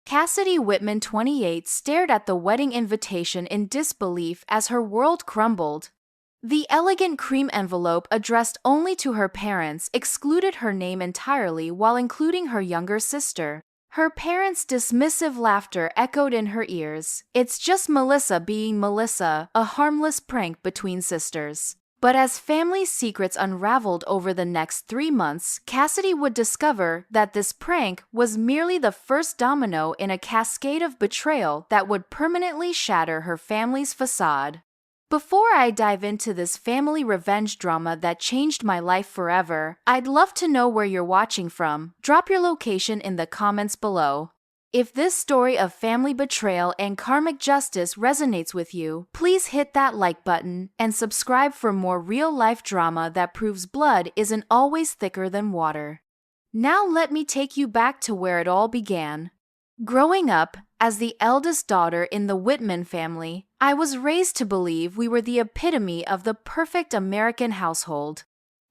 Cassidy Whitman, 28, stared at the wedding invitation in disbelief as her world crumbled. The elegant cream envelope addressed only to her parents excluded her name entirely while including her younger sister. Her parents' dismissive laughter echoed in her ears. It's just Melissa being Melissa, a harmless prank between sisters. But as family secrets unraveled over the next 3 months, Cassidy would discover that this prank was merely the first domino in a cascade of betrayal that would permanently shatter her family's facade. Before I dive into this family revenge drama that changed my life forever, I'd love to know where you're watching from. Drop your location in the comments below. If this story of family betrayal and karmic justice resonates with you, please hit that like button and subscribe for more real-life drama that proves blood isn't always thicker than water. Now let me take you back to where it all began. Growing up, as the eldest daughter in the Whitman family, I was raised to believe we were the epitome of the perfect American household.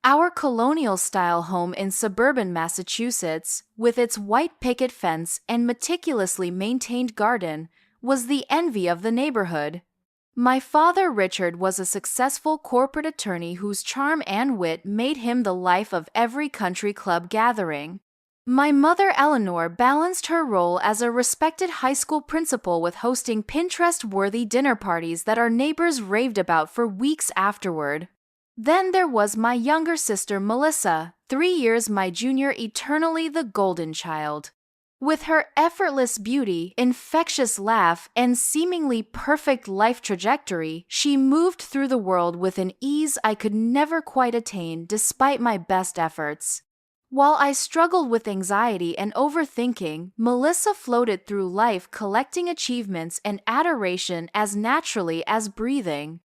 Our colonial-style home in suburban Massachusetts, with its white picket fence and meticulously maintained garden, was the envy of the neighborhood. My father, Richard, was a successful corporate attorney whose charm and wit made him the life of every country club gathering. My mother, Eleanor, balanced her role as a respected high school principal with hosting Pinterest-worthy dinner parties that our neighbors raved about for weeks afterward. Then there was my younger sister, Melissa, 3 years my junior, eternally the golden child. With her effortless beauty, infectious laugh, and seemingly perfect life trajectory, she moved through the world with an ease I could never quite attain despite my best efforts. While I struggled with anxiety and overthinking, Melissa floated through life collecting achievements and adoration as naturally as breathing.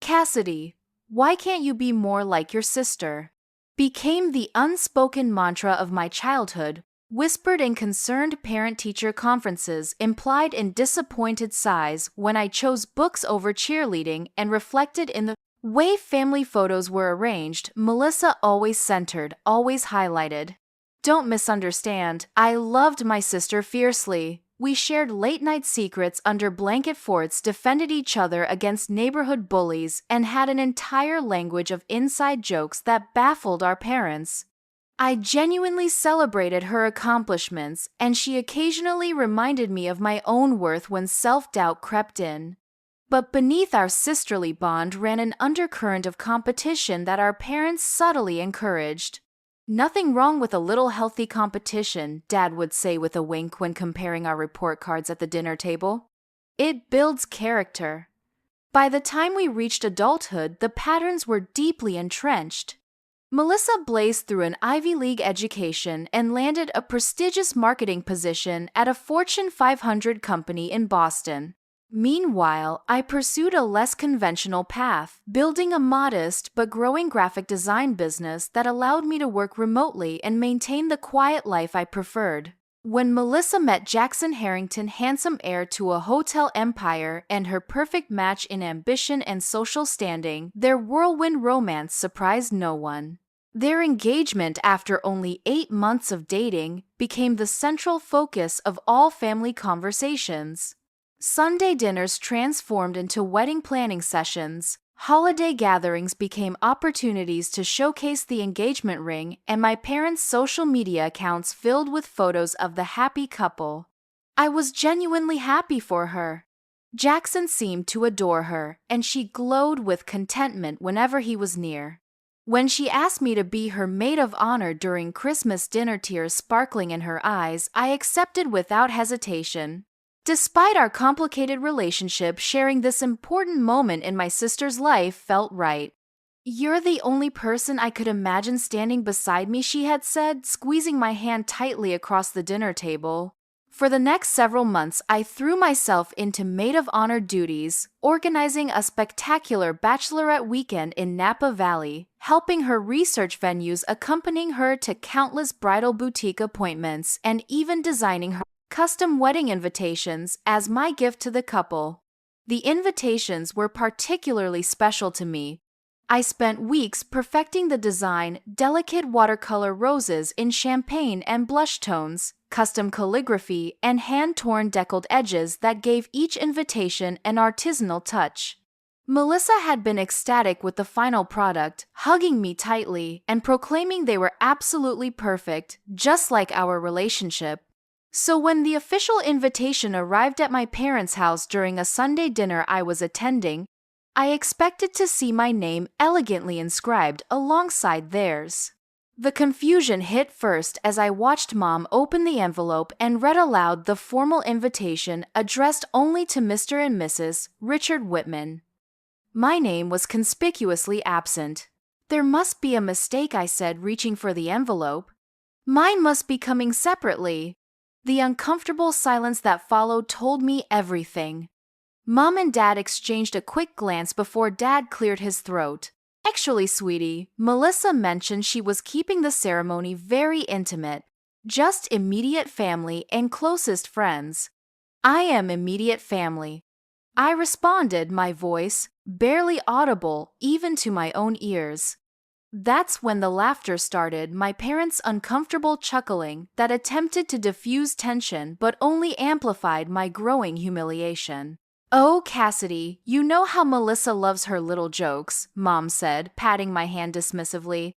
Cassidy, why can't you be more like your sister? Became the unspoken mantra of my childhood, whispered in concerned parent-teacher conferences, implied in disappointed sighs when I chose books over cheerleading, and reflected in the way family photos were arranged. Melissa always centered, always highlighted. Don't misunderstand, I loved my sister fiercely. We shared late-night secrets under blanket forts, defended each other against neighborhood bullies, and had an entire language of inside jokes that baffled our parents. I genuinely celebrated her accomplishments, and she occasionally reminded me of my own worth when self-doubt crept in. But beneath our sisterly bond ran an undercurrent of competition that our parents subtly encouraged. Nothing wrong with a little healthy competition, Dad would say with a wink when comparing our report cards at the dinner table. It builds character. By the time we reached adulthood, the patterns were deeply entrenched. Melissa blazed through an Ivy League education and landed a prestigious marketing position at a Fortune 500 company in Boston. Meanwhile, I pursued a less conventional path, building a modest but growing graphic design business that allowed me to work remotely and maintain the quiet life I preferred. When Melissa met Jackson Harrington, handsome heir to a hotel empire and her perfect match in ambition and social standing, their whirlwind romance surprised no one. Their engagement, after only 8 months of dating, became the central focus of all family conversations. Sunday dinners transformed into wedding planning sessions, holiday gatherings became opportunities to showcase the engagement ring, and my parents' social media accounts filled with photos of the happy couple. I was genuinely happy for her. Jackson seemed to adore her, and she glowed with contentment whenever he was near. When she asked me to be her maid of honor during Christmas dinner, tears sparkling in her eyes, I accepted without hesitation. Despite our complicated relationship, sharing this important moment in my sister's life felt right. "You're the only person I could imagine standing beside me," she had said, squeezing my hand tightly across the dinner table. For the next several months, I threw myself into maid of honor duties, organizing a spectacular bachelorette weekend in Napa Valley, helping her research venues, accompanying her to countless bridal boutique appointments, and even designing her custom wedding invitations as my gift to the couple. The invitations were particularly special to me. I spent weeks perfecting the design, delicate watercolor roses in champagne and blush tones, custom calligraphy, and hand-torn deckled edges that gave each invitation an artisanal touch. Melissa had been ecstatic with the final product, hugging me tightly and proclaiming they were absolutely perfect, just like our relationship. So when the official invitation arrived at my parents' house during a Sunday dinner I was attending, I expected to see my name elegantly inscribed alongside theirs. The confusion hit first as I watched Mom open the envelope and read aloud the formal invitation addressed only to Mr. and Mrs. Richard Whitman. My name was conspicuously absent. There must be a mistake, I said, reaching for the envelope. Mine must be coming separately. The uncomfortable silence that followed told me everything. Mom and Dad exchanged a quick glance before Dad cleared his throat. Actually, sweetie, Melissa mentioned she was keeping the ceremony very intimate, just immediate family and closest friends. I am immediate family, I responded, my voice barely audible even to my own ears. That's when the laughter started, my parents' uncomfortable chuckling that attempted to diffuse tension but only amplified my growing humiliation. "Oh, Cassidy, you know how Melissa loves her little jokes," Mom said, patting my hand dismissively.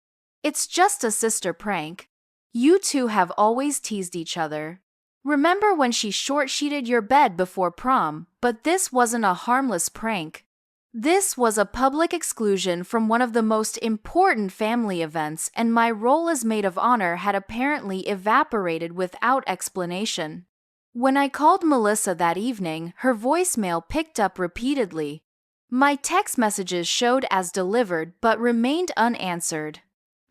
"It's just a sister prank. You two have always teased each other. Remember when she short-sheeted your bed before prom? But this wasn't a harmless prank. This was a public exclusion from one of the most important family events, and my role as maid of honor had apparently evaporated without explanation." When I called Melissa that evening, her voicemail picked up repeatedly. My text messages showed as delivered but remained unanswered.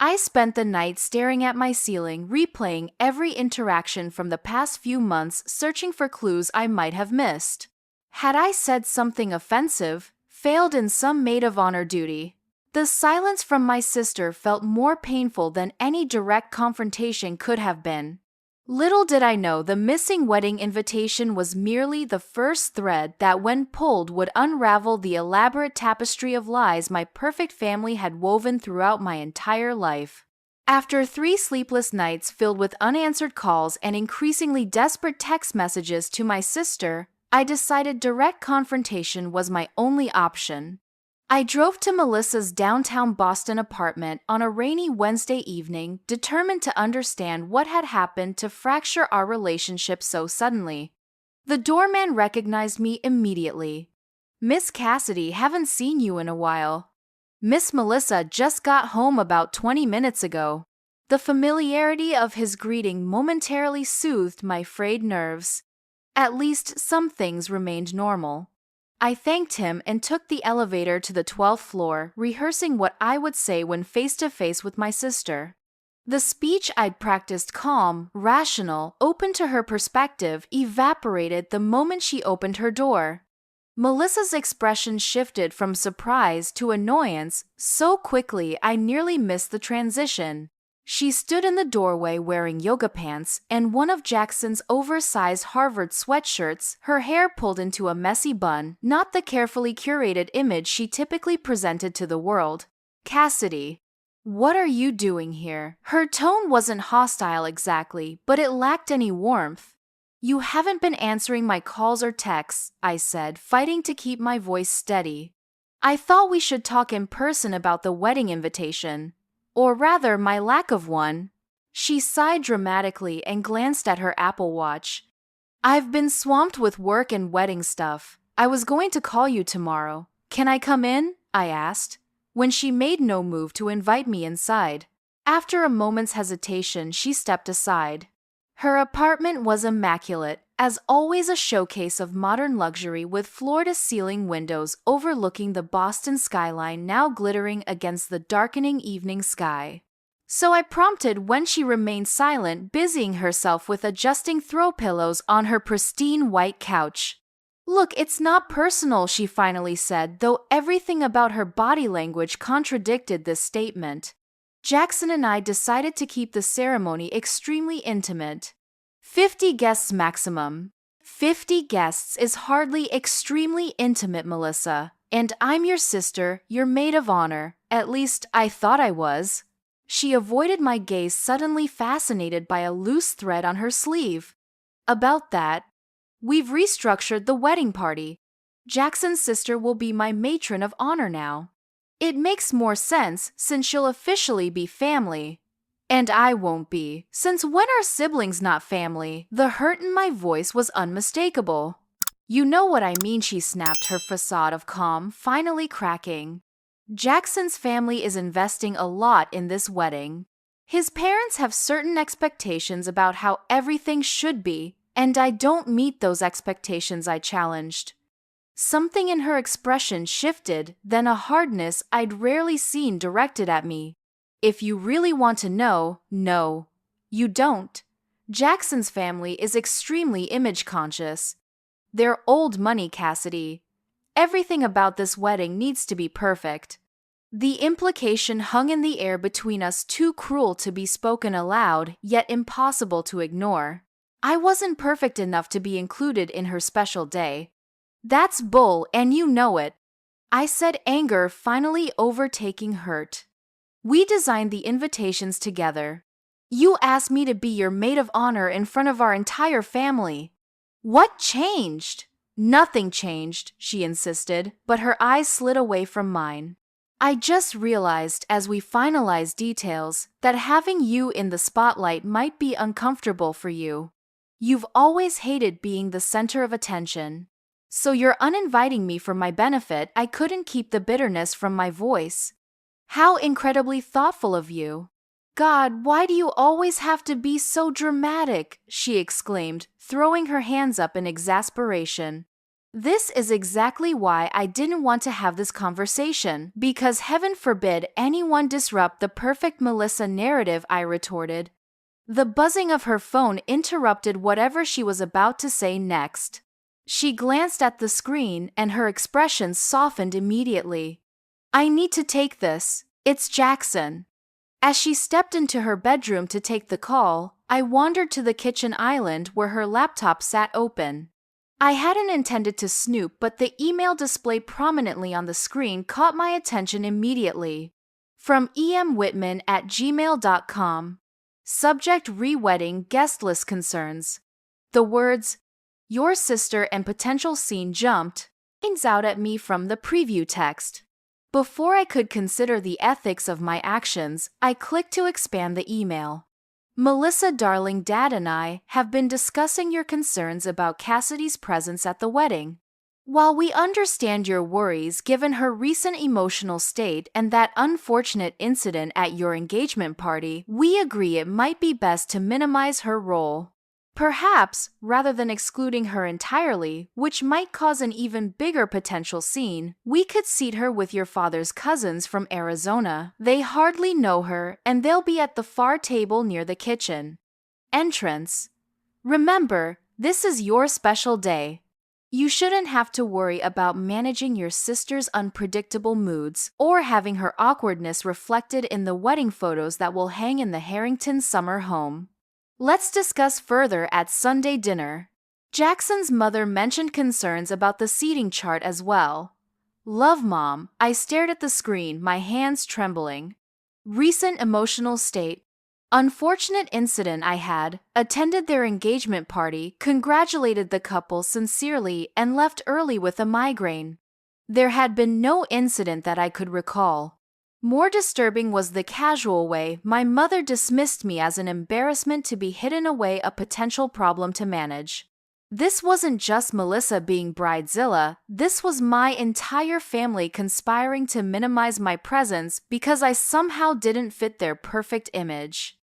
I spent the night staring at my ceiling, replaying every interaction from the past few months, searching for clues I might have missed. Had I said something offensive? Failed in some maid of honor duty? The silence from my sister felt more painful than any direct confrontation could have been. Little did I know the missing wedding invitation was merely the first thread that, when pulled, would unravel the elaborate tapestry of lies my perfect family had woven throughout my entire life. After 3 sleepless nights filled with unanswered calls and increasingly desperate text messages to my sister, I decided direct confrontation was my only option. I drove to Melissa's downtown Boston apartment on a rainy Wednesday evening, determined to understand what had happened to fracture our relationship so suddenly. The doorman recognized me immediately. "Miss Cassidy, haven't seen you in a while." "Miss Melissa just got home about 20 minutes ago." The familiarity of his greeting momentarily soothed my frayed nerves. At least some things remained normal. I thanked him and took the elevator to the 12th floor, rehearsing what I would say when face to face with my sister. The speech I'd practiced, calm, rational, open to her perspective, evaporated the moment she opened her door. Melissa's expression shifted from surprise to annoyance so quickly I nearly missed the transition. She stood in the doorway wearing yoga pants and one of Jackson's oversized Harvard sweatshirts, her hair pulled into a messy bun, not the carefully curated image she typically presented to the world. "Cassidy, what are you doing here?" Her tone wasn't hostile exactly, but it lacked any warmth. "You haven't been answering my calls or texts," I said, fighting to keep my voice steady. "I thought we should talk in person about the wedding invitation. Or rather, my lack of one." She sighed dramatically and glanced at her Apple Watch. "I've been swamped with work and wedding stuff. I was going to call you tomorrow. Can I come in?" I asked, when she made no move to invite me inside. After a moment's hesitation, she stepped aside. Her apartment was immaculate, as always a showcase of modern luxury with floor-to-ceiling windows overlooking the Boston skyline now glittering against the darkening evening sky. So I prompted when she remained silent, busying herself with adjusting throw pillows on her pristine white couch. "Look, it's not personal," she finally said, though everything about her body language contradicted this statement. "Jackson and I decided to keep the ceremony extremely intimate. 50 guests maximum." 50 guests is hardly extremely intimate, Melissa. And I'm your sister, your maid of honor. At least, I thought I was. She avoided my gaze, suddenly fascinated by a loose thread on her sleeve. About that, we've restructured the wedding party. Jackson's sister will be my matron of honor now. It makes more sense since she'll officially be family. And I won't be, since when are siblings not family? The hurt in my voice was unmistakable. You know what I mean, she snapped, her facade of calm finally cracking. Jackson's family is investing a lot in this wedding. His parents have certain expectations about how everything should be, and I don't meet those expectations, I challenged. Something in her expression shifted, then a hardness I'd rarely seen directed at me. If you really want to know, no, you don't. Jackson's family is extremely image conscious. They're old money, Cassidy. Everything about this wedding needs to be perfect. The implication hung in the air between us, too cruel to be spoken aloud, yet impossible to ignore. I wasn't perfect enough to be included in her special day. That's bull, and you know it, I said, anger finally overtaking hurt. We designed the invitations together. You asked me to be your maid of honor in front of our entire family. What changed? Nothing changed, she insisted, but her eyes slid away from mine. I just realized as we finalized details that having you in the spotlight might be uncomfortable for you. You've always hated being the center of attention. So you're uninviting me for my benefit. I couldn't keep the bitterness from my voice. How incredibly thoughtful of you. God, why do you always have to be so dramatic? She exclaimed, throwing her hands up in exasperation. This is exactly why I didn't want to have this conversation, because heaven forbid anyone disrupt the perfect Melissa narrative, I retorted. The buzzing of her phone interrupted whatever she was about to say next. She glanced at the screen and her expression softened immediately. I need to take this. It's Jackson. As she stepped into her bedroom to take the call, I wandered to the kitchen island where her laptop sat open. I hadn't intended to snoop, but the email displayed prominently on the screen caught my attention immediately. From emwhitman@gmail.com. Subject: re-wedding, guest list concerns. The words, your sister and potential scene jumped out at me from the preview text. Before I could consider the ethics of my actions, I clicked to expand the email. Melissa, darling, Dad and I have been discussing your concerns about Cassidy's presence at the wedding. While we understand your worries given her recent emotional state and that unfortunate incident at your engagement party, we agree it might be best to minimize her role. Perhaps, rather than excluding her entirely, which might cause an even bigger potential scene, we could seat her with your father's cousins from Arizona. They hardly know her, and they'll be at the far table near the kitchen entrance. Remember, this is your special day. You shouldn't have to worry about managing your sister's unpredictable moods or having her awkwardness reflected in the wedding photos that will hang in the Harrington summer home. Let's discuss further at Sunday dinner. Jackson's mother mentioned concerns about the seating chart as well. Love, Mom. I stared at the screen, my hands trembling. Recent emotional state. Unfortunate incident I had, attended their engagement party, congratulated the couple sincerely, and left early with a migraine. There had been no incident that I could recall. More disturbing was the casual way my mother dismissed me as an embarrassment to be hidden away, a potential problem to manage. This wasn't just Melissa being bridezilla, this was my entire family conspiring to minimize my presence because I somehow didn't fit their perfect image.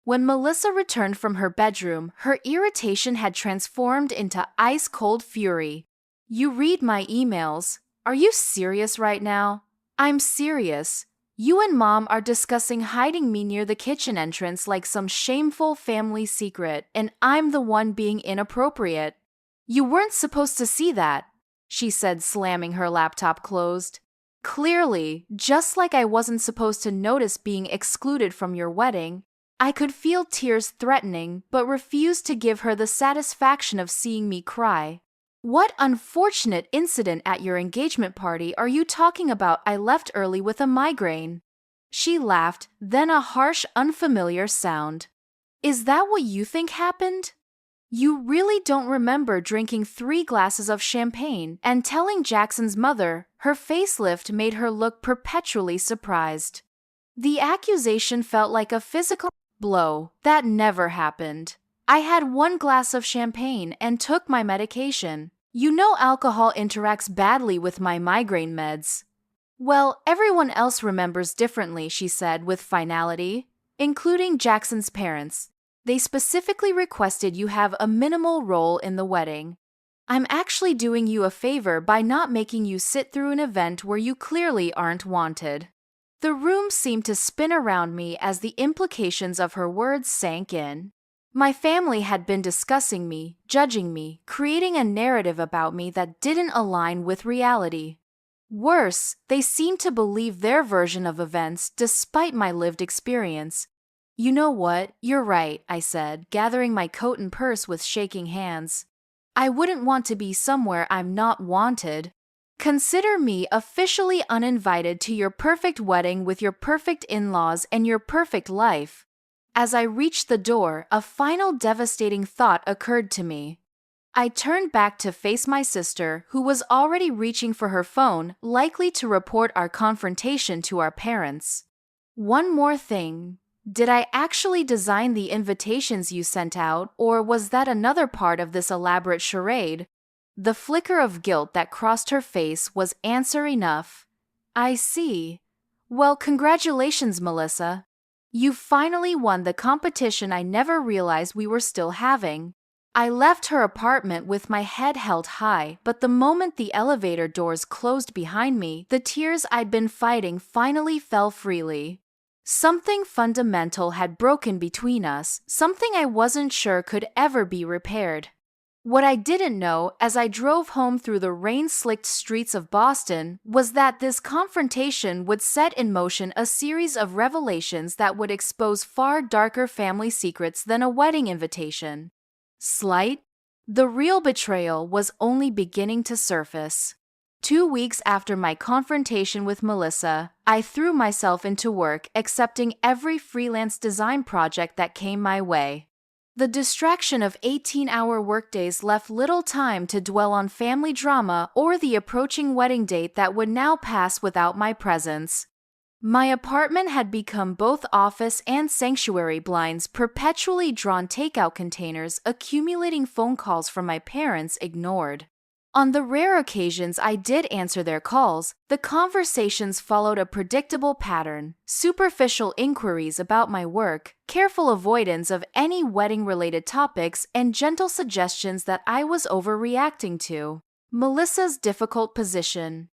When Melissa returned from her bedroom, her irritation had transformed into ice-cold fury. You read my emails. Are you serious right now? I'm serious. You and Mom are discussing hiding me near the kitchen entrance like some shameful family secret, and I'm the one being inappropriate. You weren't supposed to see that, she said, slamming her laptop closed. Clearly, just like I wasn't supposed to notice being excluded from your wedding. I could feel tears threatening, but refused to give her the satisfaction of seeing me cry. What unfortunate incident at your engagement party are you talking about? I left early with a migraine. She laughed, then a harsh, unfamiliar sound. Is that what you think happened? You really don't remember drinking 3 glasses of champagne and telling Jackson's mother? Her facelift made her look perpetually surprised. The accusation felt like a physical blow. That never happened. I had 1 glass of champagne and took my medication. You know alcohol interacts badly with my migraine meds. Well, everyone else remembers differently, she said with finality, including Jackson's parents. They specifically requested you have a minimal role in the wedding. I'm actually doing you a favor by not making you sit through an event where you clearly aren't wanted. The room seemed to spin around me as the implications of her words sank in. My family had been discussing me, judging me, creating a narrative about me that didn't align with reality. Worse, they seemed to believe their version of events despite my lived experience. You know what? You're right, I said, gathering my coat and purse with shaking hands. I wouldn't want to be somewhere I'm not wanted. Consider me officially uninvited to your perfect wedding with your perfect in-laws and your perfect life. As I reached the door, a final devastating thought occurred to me. I turned back to face my sister, who was already reaching for her phone, likely to report our confrontation to our parents. One more thing. Did I actually design the invitations you sent out, or was that another part of this elaborate charade? The flicker of guilt that crossed her face was answer enough. I see. Well, congratulations, Melissa. You finally won the competition I never realized we were still having. I left her apartment with my head held high, but the moment the elevator doors closed behind me, the tears I'd been fighting finally fell freely. Something fundamental had broken between us, something I wasn't sure could ever be repaired. What I didn't know as I drove home through the rain-slicked streets of Boston was that this confrontation would set in motion a series of revelations that would expose far darker family secrets than a wedding invitation. Slight? The real betrayal was only beginning to surface. 2 weeks after my confrontation with Melissa, I threw myself into work, accepting every freelance design project that came my way. The distraction of 18-hour workdays left little time to dwell on family drama or the approaching wedding date that would now pass without my presence. My apartment had become both office and sanctuary, blinds perpetually drawn, takeout containers accumulating, phone calls from my parents ignored. On the rare occasions I did answer their calls, the conversations followed a predictable pattern: superficial inquiries about my work, careful avoidance of any wedding-related topics, and gentle suggestions that I was overreacting to Melissa's difficult position.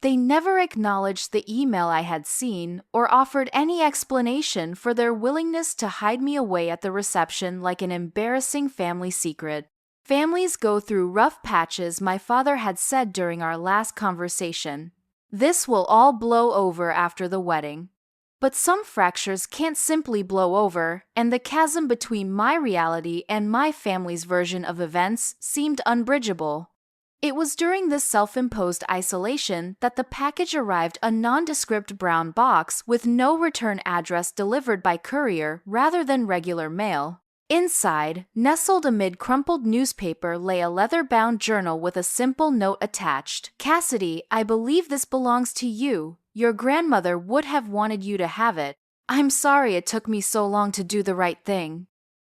They never acknowledged the email I had seen or offered any explanation for their willingness to hide me away at the reception like an embarrassing family secret. Families go through rough patches, my father had said during our last conversation. This will all blow over after the wedding. But some fractures can't simply blow over, and the chasm between my reality and my family's version of events seemed unbridgeable. It was during this self-imposed isolation that the package arrived, a nondescript brown box with no return address, delivered by courier rather than regular mail. Inside, nestled amid crumpled newspaper, lay a leather-bound journal with a simple note attached. Cassidy, I believe this belongs to you. Your grandmother would have wanted you to have it. I'm sorry it took me so long to do the right thing.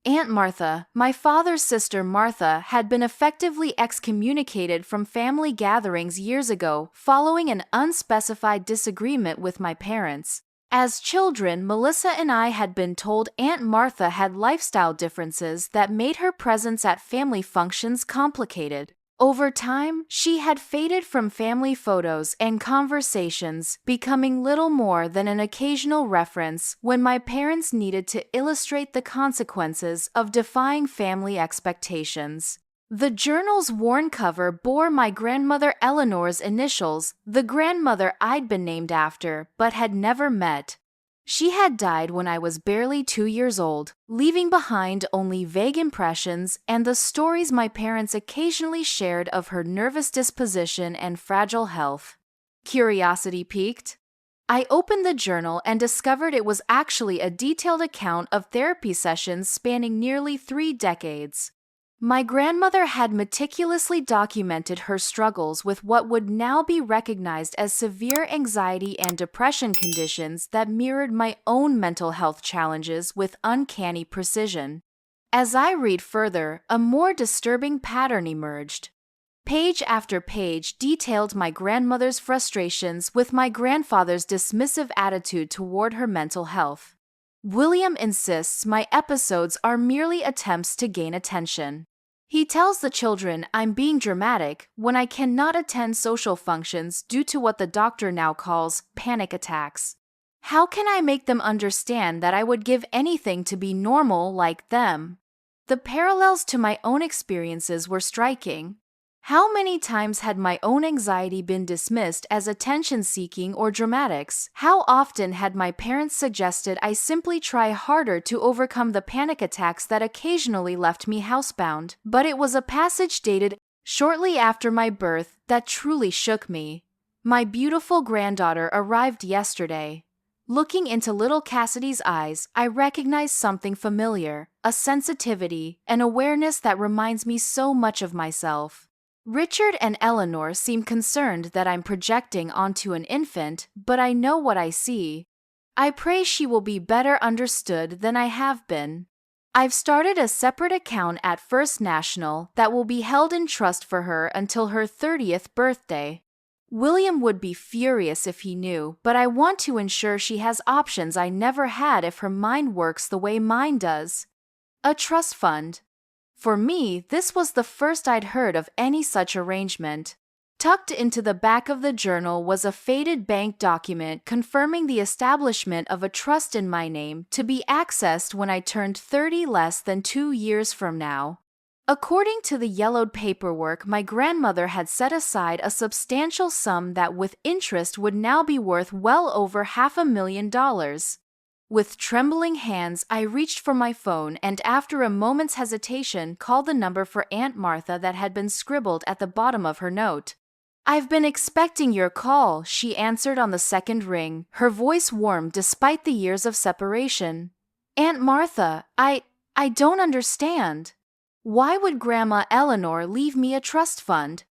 Aunt Martha, my father's sister Martha, had been effectively excommunicated from family gatherings years ago following an unspecified disagreement with my parents. As children, Melissa and I had been told Aunt Martha had lifestyle differences that made her presence at family functions complicated. Over time, she had faded from family photos and conversations, becoming little more than an occasional reference when my parents needed to illustrate the consequences of defying family expectations. The journal's worn cover bore my grandmother Eleanor's initials, the grandmother I'd been named after but had never met. She had died when I was barely 2 years old, leaving behind only vague impressions and the stories my parents occasionally shared of her nervous disposition and fragile health. Curiosity piqued. I opened the journal and discovered it was actually a detailed account of therapy sessions spanning nearly 3 decades. My grandmother had meticulously documented her struggles with what would now be recognized as severe anxiety and depression conditions that mirrored my own mental health challenges with uncanny precision. As I read further, a more disturbing pattern emerged. Page after page detailed my grandmother's frustrations with my grandfather's dismissive attitude toward her mental health. William insists my episodes are merely attempts to gain attention. He tells the children I'm being dramatic when I cannot attend social functions due to what the doctor now calls panic attacks. How can I make them understand that I would give anything to be normal like them? The parallels to my own experiences were striking. How many times had my own anxiety been dismissed as attention-seeking or dramatics? How often had my parents suggested I simply try harder to overcome the panic attacks that occasionally left me housebound? But it was a passage dated shortly after my birth that truly shook me. My beautiful granddaughter arrived yesterday. Looking into little Cassidy's eyes, I recognized something familiar, a sensitivity, an awareness that reminds me so much of myself. Richard and Eleanor seem concerned that I'm projecting onto an infant, but I know what I see. I pray she will be better understood than I have been. I've started a separate account at First National that will be held in trust for her until her 30th birthday. William would be furious if he knew, but I want to ensure she has options I never had if her mind works the way mine does. A trust fund. For me, this was the first I'd heard of any such arrangement. Tucked into the back of the journal was a faded bank document confirming the establishment of a trust in my name to be accessed when I turned 30 less than 2 years from now. According to the yellowed paperwork, my grandmother had set aside a substantial sum that with interest would now be worth well over $500,000. With trembling hands, I reached for my phone and after a moment's hesitation called the number for Aunt Martha that had been scribbled at the bottom of her note. "I've been expecting your call," she answered on the second ring, her voice warm despite the years of separation. "Aunt Martha, I don't understand. Why would Grandma Eleanor leave me a trust fund?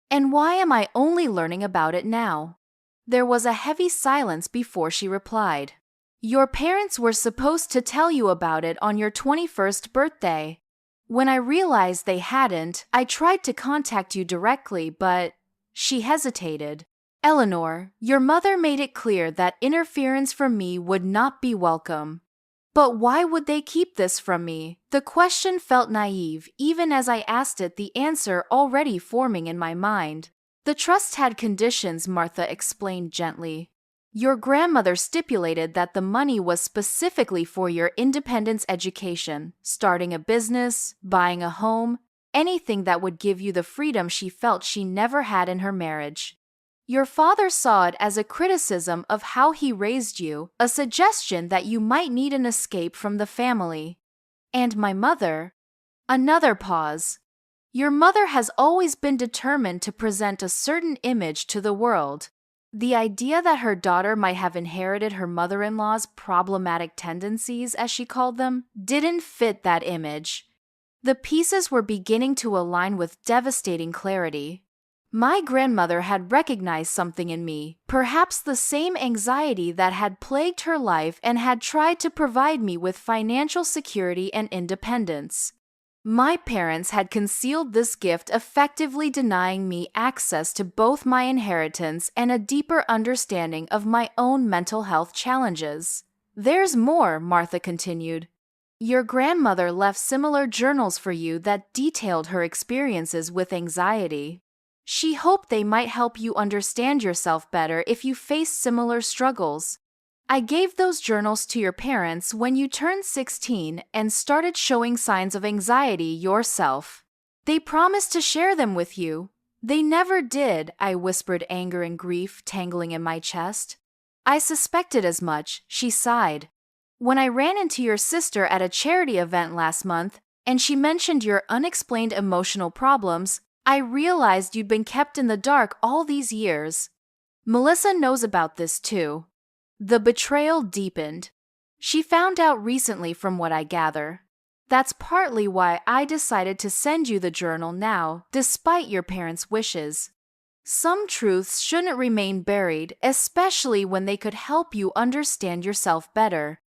And why am I only learning about it now?" There was a heavy silence before she replied. "Your parents were supposed to tell you about it on your 21st birthday. When I realized they hadn't, I tried to contact you directly, but..." She hesitated. "Eleanor, your mother made it clear that interference from me would not be welcome. But why would they keep this from me?" The question felt naive, even as I asked it, the answer already forming in my mind. "The trust had conditions," Martha explained gently. "Your grandmother stipulated that the money was specifically for your independence education, starting a business, buying a home, anything that would give you the freedom she felt she never had in her marriage. Your father saw it as a criticism of how he raised you, a suggestion that you might need an escape from the family. And my mother..." Another pause. "Your mother has always been determined to present a certain image to the world. The idea that her daughter might have inherited her mother-in-law's problematic tendencies, as she called them, didn't fit that image." The pieces were beginning to align with devastating clarity. My grandmother had recognized something in me, perhaps the same anxiety that had plagued her life and had tried to provide me with financial security and independence. My parents had concealed this gift, effectively denying me access to both my inheritance and a deeper understanding of my own mental health challenges. "There's more," Martha continued. "Your grandmother left similar journals for you that detailed her experiences with anxiety. She hoped they might help you understand yourself better if you face similar struggles. I gave those journals to your parents when you turned 16 and started showing signs of anxiety yourself. They promised to share them with you. They never did," I whispered, anger and grief tangling in my chest. "I suspected as much," she sighed. "When I ran into your sister at a charity event last month, and she mentioned your unexplained emotional problems, I realized you'd been kept in the dark all these years. Melissa knows about this too. The betrayal deepened. She found out recently from what I gather. That's partly why I decided to send you the journal now, despite your parents' wishes. Some truths shouldn't remain buried, especially when they could help you understand yourself better.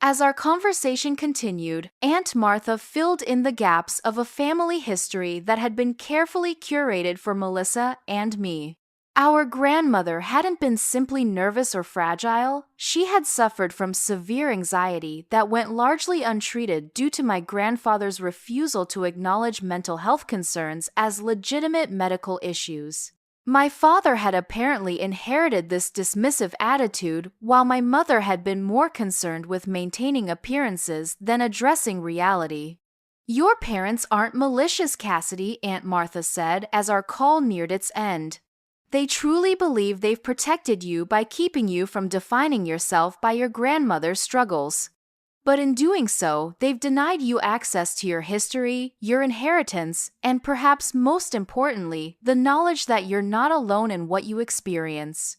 As our conversation continued, Aunt Martha filled in the gaps of a family history that had been carefully curated for Melissa and me. Our grandmother hadn't been simply nervous or fragile, she had suffered from severe anxiety that went largely untreated due to my grandfather's refusal to acknowledge mental health concerns as legitimate medical issues. My father had apparently inherited this dismissive attitude, while my mother had been more concerned with maintaining appearances than addressing reality. "Your parents aren't malicious, Cassidy," Aunt Martha said as our call neared its end. "They truly believe they've protected you by keeping you from defining yourself by your grandmother's struggles. But in doing so, they've denied you access to your history, your inheritance, and perhaps most importantly, the knowledge that you're not alone in what you experience."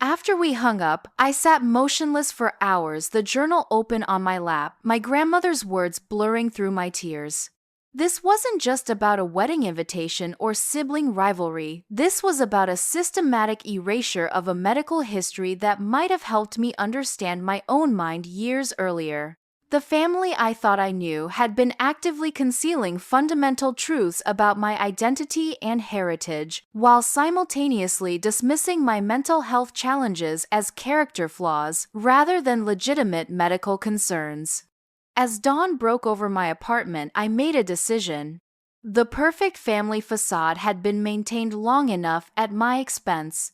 After we hung up, I sat motionless for hours, the journal open on my lap, my grandmother's words blurring through my tears. This wasn't just about a wedding invitation or sibling rivalry. This was about a systematic erasure of a medical history that might have helped me understand my own mind years earlier. The family I thought I knew had been actively concealing fundamental truths about my identity and heritage, while simultaneously dismissing my mental health challenges as character flaws rather than legitimate medical concerns. As dawn broke over my apartment, I made a decision. The perfect family facade had been maintained long enough at my expense.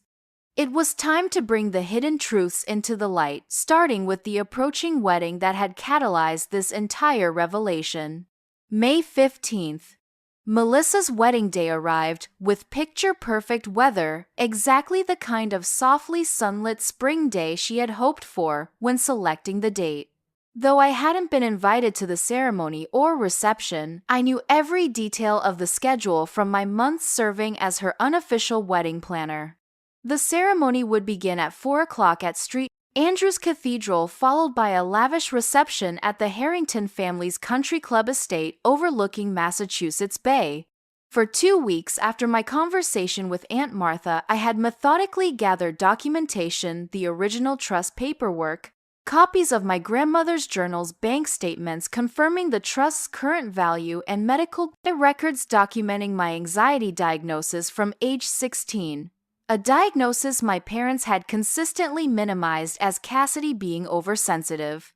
It was time to bring the hidden truths into the light, starting with the approaching wedding that had catalyzed this entire revelation. May 15th. Melissa's wedding day arrived, with picture-perfect weather, exactly the kind of softly sunlit spring day she had hoped for when selecting the date. Though I hadn't been invited to the ceremony or reception, I knew every detail of the schedule from my months serving as her unofficial wedding planner. The ceremony would begin at 4 o'clock at St. Andrew's Cathedral, followed by a lavish reception at the Harrington family's country club estate overlooking Massachusetts Bay. For 2 weeks after my conversation with Aunt Martha, I had methodically gathered documentation, the original trust paperwork, copies of my grandmother's journals, bank statements confirming the trust's current value, and medical records documenting my anxiety diagnosis from age 16. A diagnosis my parents had consistently minimized as Cassidy being oversensitive.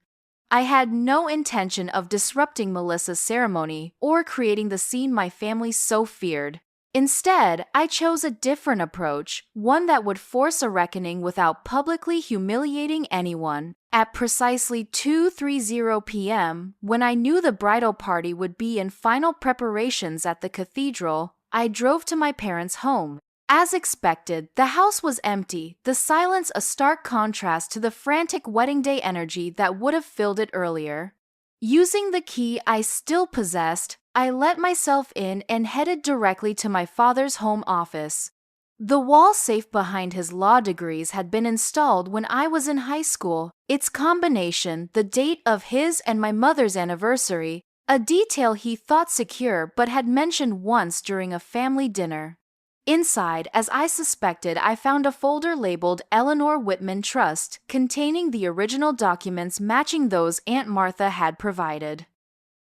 I had no intention of disrupting Melissa's ceremony or creating the scene my family so feared. Instead, I chose a different approach, one that would force a reckoning without publicly humiliating anyone. At precisely 2:30 p.m., when I knew the bridal party would be in final preparations at the cathedral, I drove to my parents' home. As expected, the house was empty, the silence a stark contrast to the frantic wedding day energy that would have filled it earlier. Using the key I still possessed, I let myself in and headed directly to my father's home office. The wall safe behind his law degrees had been installed when I was in high school. Its combination, the date of his and my mother's anniversary, a detail he thought secure but had mentioned once during a family dinner. Inside, as I suspected, I found a folder labeled Eleanor Whitman Trust, containing the original documents matching those Aunt Martha had provided.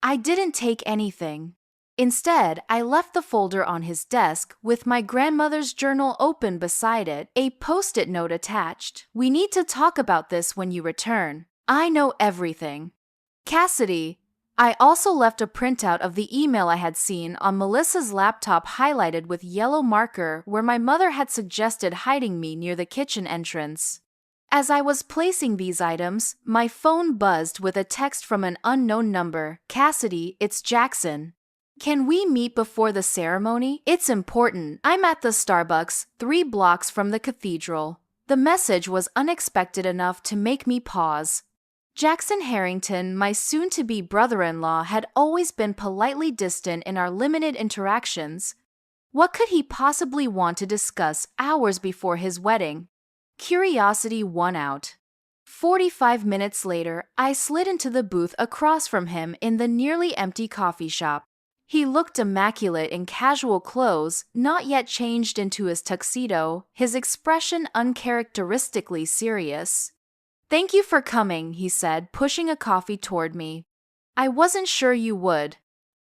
I didn't take anything. Instead, I left the folder on his desk, with my grandmother's journal open beside it, a post-it note attached. "We need to talk about this when you return. I know everything. Cassidy." I also left a printout of the email I had seen on Melissa's laptop highlighted with yellow marker where my mother had suggested hiding me near the kitchen entrance. As I was placing these items, my phone buzzed with a text from an unknown number. "Cassidy, it's Jackson. Can we meet before the ceremony? It's important. I'm at the Starbucks, 3 blocks from the cathedral." The message was unexpected enough to make me pause. Jackson Harrington, my soon-to-be brother-in-law, had always been politely distant in our limited interactions. What could he possibly want to discuss hours before his wedding? Curiosity won out. 45 minutes later, I slid into the booth across from him in the nearly empty coffee shop. He looked immaculate in casual clothes, not yet changed into his tuxedo, his expression uncharacteristically serious. "Thank you for coming," he said, pushing a coffee toward me. "I wasn't sure you would."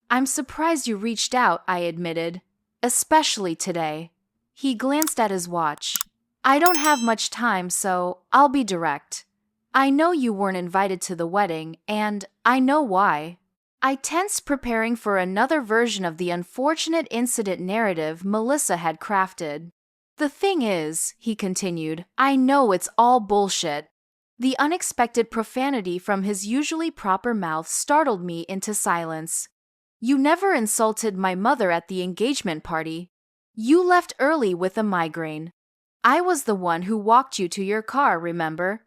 "I'm surprised you reached out," I admitted. "Especially today." He glanced at his watch. "I don't have much time, so I'll be direct. I know you weren't invited to the wedding, and I know why." I tensed, preparing for another version of the unfortunate incident narrative Melissa had crafted. "The thing is," he continued, "I know it's all bullshit." The unexpected profanity from his usually proper mouth startled me into silence. "You never insulted my mother at the engagement party. You left early with a migraine. I was the one who walked you to your car, remember?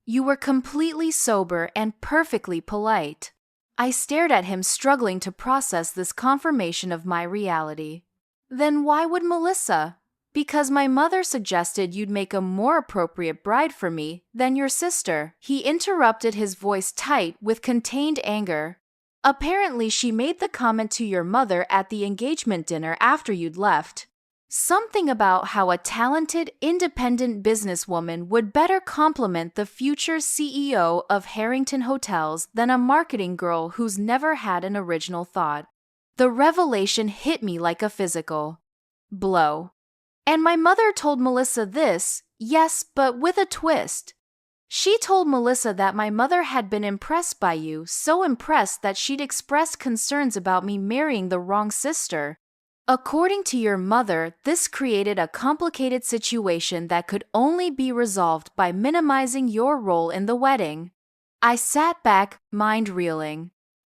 You were completely sober and perfectly polite." I stared at him, struggling to process this confirmation of my reality. "Then why would Melissa?" "Because my mother suggested you'd make a more appropriate bride for me than your sister," he interrupted, his voice tight with contained anger. "Apparently she made the comment to your mother at the engagement dinner after you'd left. Something about how a talented, independent businesswoman would better complement the future CEO of Harrington Hotels than a marketing girl who's never had an original thought." The revelation hit me like a physical blow. "And my mother told Melissa this, yes, but with a twist. She told Melissa that my mother had been impressed by you, so impressed that she'd expressed concerns about me marrying the wrong sister. According to your mother, this created a complicated situation that could only be resolved by minimizing your role in the wedding." I sat back, mind reeling.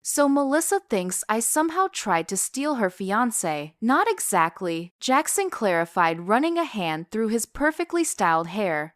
"So Melissa thinks I somehow tried to steal her fiancé?" "Not exactly," Jackson clarified, running a hand through his perfectly styled hair.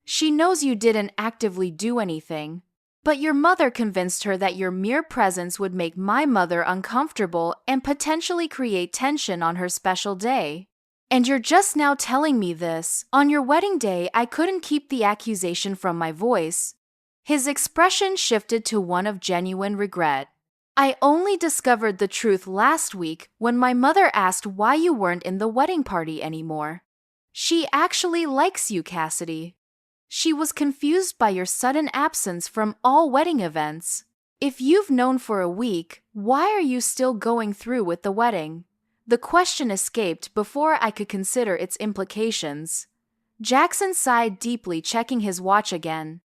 "She knows you didn't actively do anything. But your mother convinced her that your mere presence would make my mother uncomfortable and potentially create tension on her special day. And you're just now telling me this. On your wedding day, I couldn't keep the accusation from my voice." His expression shifted to one of genuine regret. "I only discovered the truth last week when my mother asked why you weren't in the wedding party anymore. She actually likes you, Cassidy. She was confused by your sudden absence from all wedding events. If you've known for a week, why are you still going through with the wedding?" The question escaped before I could consider its implications. Jackson sighed deeply, checking his watch again.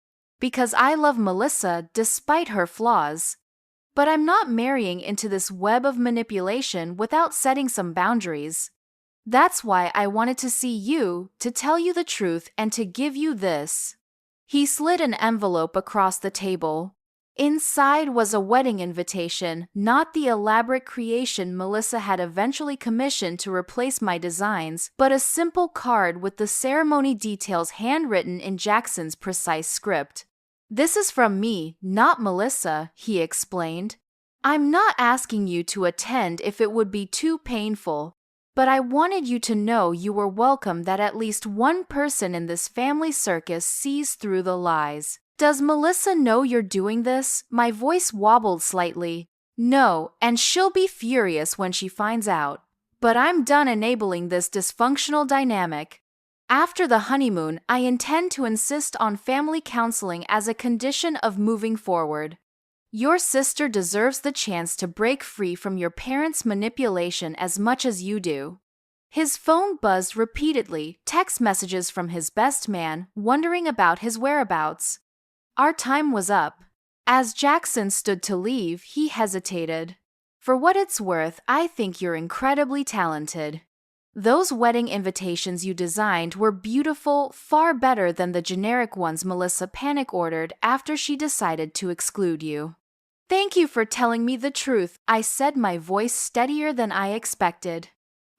"Because I love Melissa despite her flaws. But I'm not marrying into this web of manipulation without setting some boundaries. That's why I wanted to see you, to tell you the truth and to give you this." He slid an envelope across the table. Inside was a wedding invitation, not the elaborate creation Melissa had eventually commissioned to replace my designs, but a simple card with the ceremony details handwritten in Jackson's precise script. "This is from me, not Melissa," he explained. "I'm not asking you to attend if it would be too painful. But I wanted you to know you were welcome, that at least one person in this family circus sees through the lies." "Does Melissa know you're doing this?" My voice wobbled slightly. "No, and she'll be furious when she finds out. But I'm done enabling this dysfunctional dynamic. After the honeymoon, I intend to insist on family counseling as a condition of moving forward. Your sister deserves the chance to break free from your parents' manipulation as much as you do." His phone buzzed repeatedly, text messages from his best man, wondering about his whereabouts. Our time was up. As Jackson stood to leave, he hesitated. "For what it's worth, I think you're incredibly talented. Those wedding invitations you designed were beautiful, far better than the generic ones Melissa panic-ordered after she decided to exclude you." "Thank you for telling me the truth," I said, my voice steadier than I expected.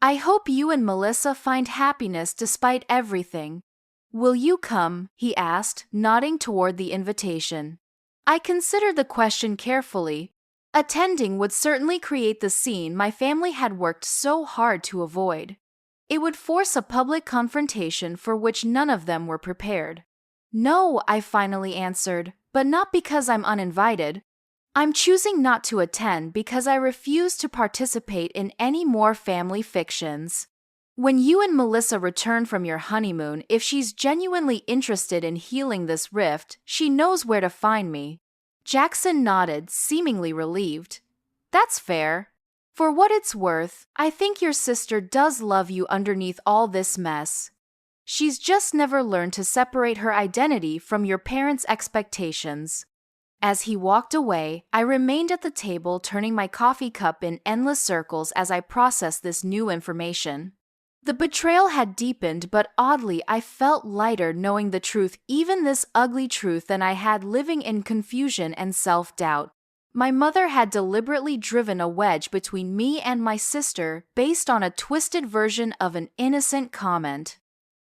"I hope you and Melissa find happiness despite everything." "Will you come?" he asked, nodding toward the invitation. I considered the question carefully. Attending would certainly create the scene my family had worked so hard to avoid. It would force a public confrontation for which none of them were prepared. No, I finally answered, but not because I'm uninvited. I'm choosing not to attend because I refuse to participate in any more family fictions. When you and Melissa return from your honeymoon, if she's genuinely interested in healing this rift, she knows where to find me. Jackson nodded, seemingly relieved. That's fair. For what it's worth, I think your sister does love you underneath all this mess. She's just never learned to separate her identity from your parents' expectations. As he walked away, I remained at the table, turning my coffee cup in endless circles as I processed this new information. The betrayal had deepened, but oddly, I felt lighter knowing the truth, even this ugly truth, than I had living in confusion and self-doubt. My mother had deliberately driven a wedge between me and my sister based on a twisted version of an innocent comment.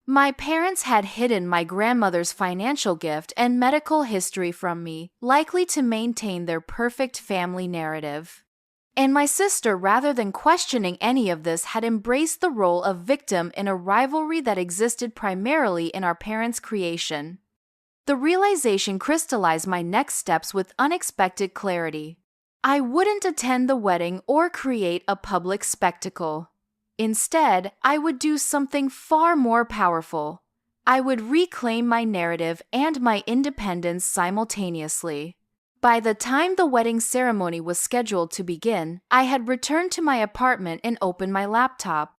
My parents had hidden my grandmother's financial gift and medical history from me, likely to maintain their perfect family narrative. And my sister, rather than questioning any of this, had embraced the role of victim in a rivalry that existed primarily in our parents' creation. The realization crystallized my next steps with unexpected clarity. I wouldn't attend the wedding or create a public spectacle. Instead, I would do something far more powerful. I would reclaim my narrative and my independence simultaneously. By the time the wedding ceremony was scheduled to begin, I had returned to my apartment and opened my laptop.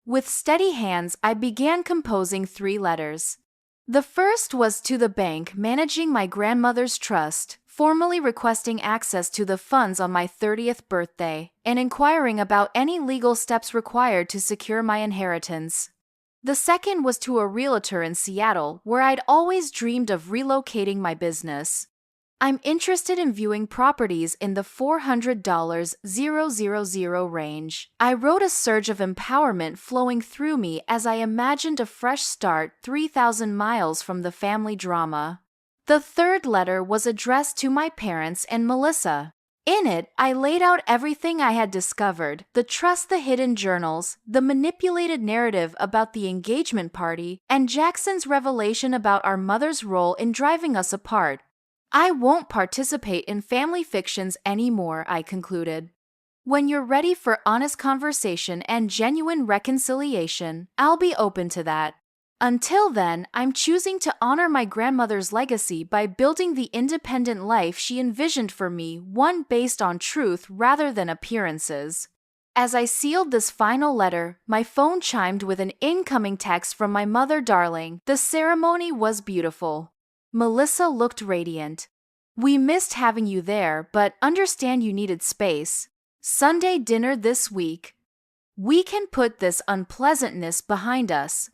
With steady hands, I began composing 3 letters. The first was to the bank managing my grandmother's trust, formally requesting access to the funds on my 30th birthday, and inquiring about any legal steps required to secure my inheritance. The second was to a realtor in Seattle, where I'd always dreamed of relocating my business. I'm interested in viewing properties in the $400,000 range. I wrote, a surge of empowerment flowing through me as I imagined a fresh start 3,000 miles from the family drama. The third letter was addressed to my parents and Melissa. In it, I laid out everything I had discovered: the trust, the hidden journals, the manipulated narrative about the engagement party, and Jackson's revelation about our mother's role in driving us apart. I won't participate in family fictions anymore, I concluded. When you're ready for honest conversation and genuine reconciliation, I'll be open to that. Until then, I'm choosing to honor my grandmother's legacy by building the independent life she envisioned for me, one based on truth rather than appearances. As I sealed this final letter, my phone chimed with an incoming text from my mother. Darling, the ceremony was beautiful. Melissa looked radiant. We missed having you there, but understand you needed space. Sunday dinner this week. We can put this unpleasantness behind us.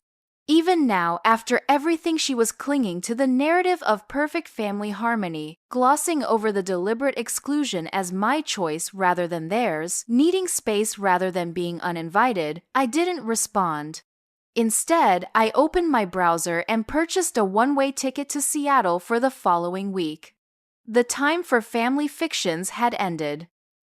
Even now, after everything, she was clinging to the narrative of perfect family harmony, glossing over the deliberate exclusion as my choice rather than theirs, needing space rather than being uninvited. I didn't respond. Instead, I opened my browser and purchased a one-way ticket to Seattle for the following week. The time for family fictions had ended.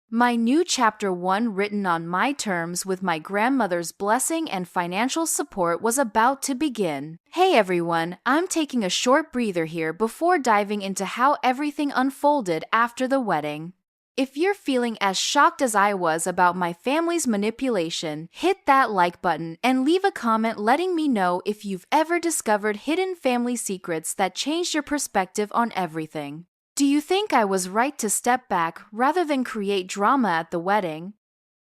My new chapter 1, written on my terms with my grandmother's blessing and financial support, was about to begin. Hey everyone, I'm taking a short breather here before diving into how everything unfolded after the wedding. If you're feeling as shocked as I was about my family's manipulation, hit that like button and leave a comment letting me know if you've ever discovered hidden family secrets that changed your perspective on everything. Do you think I was right to step back rather than create drama at the wedding?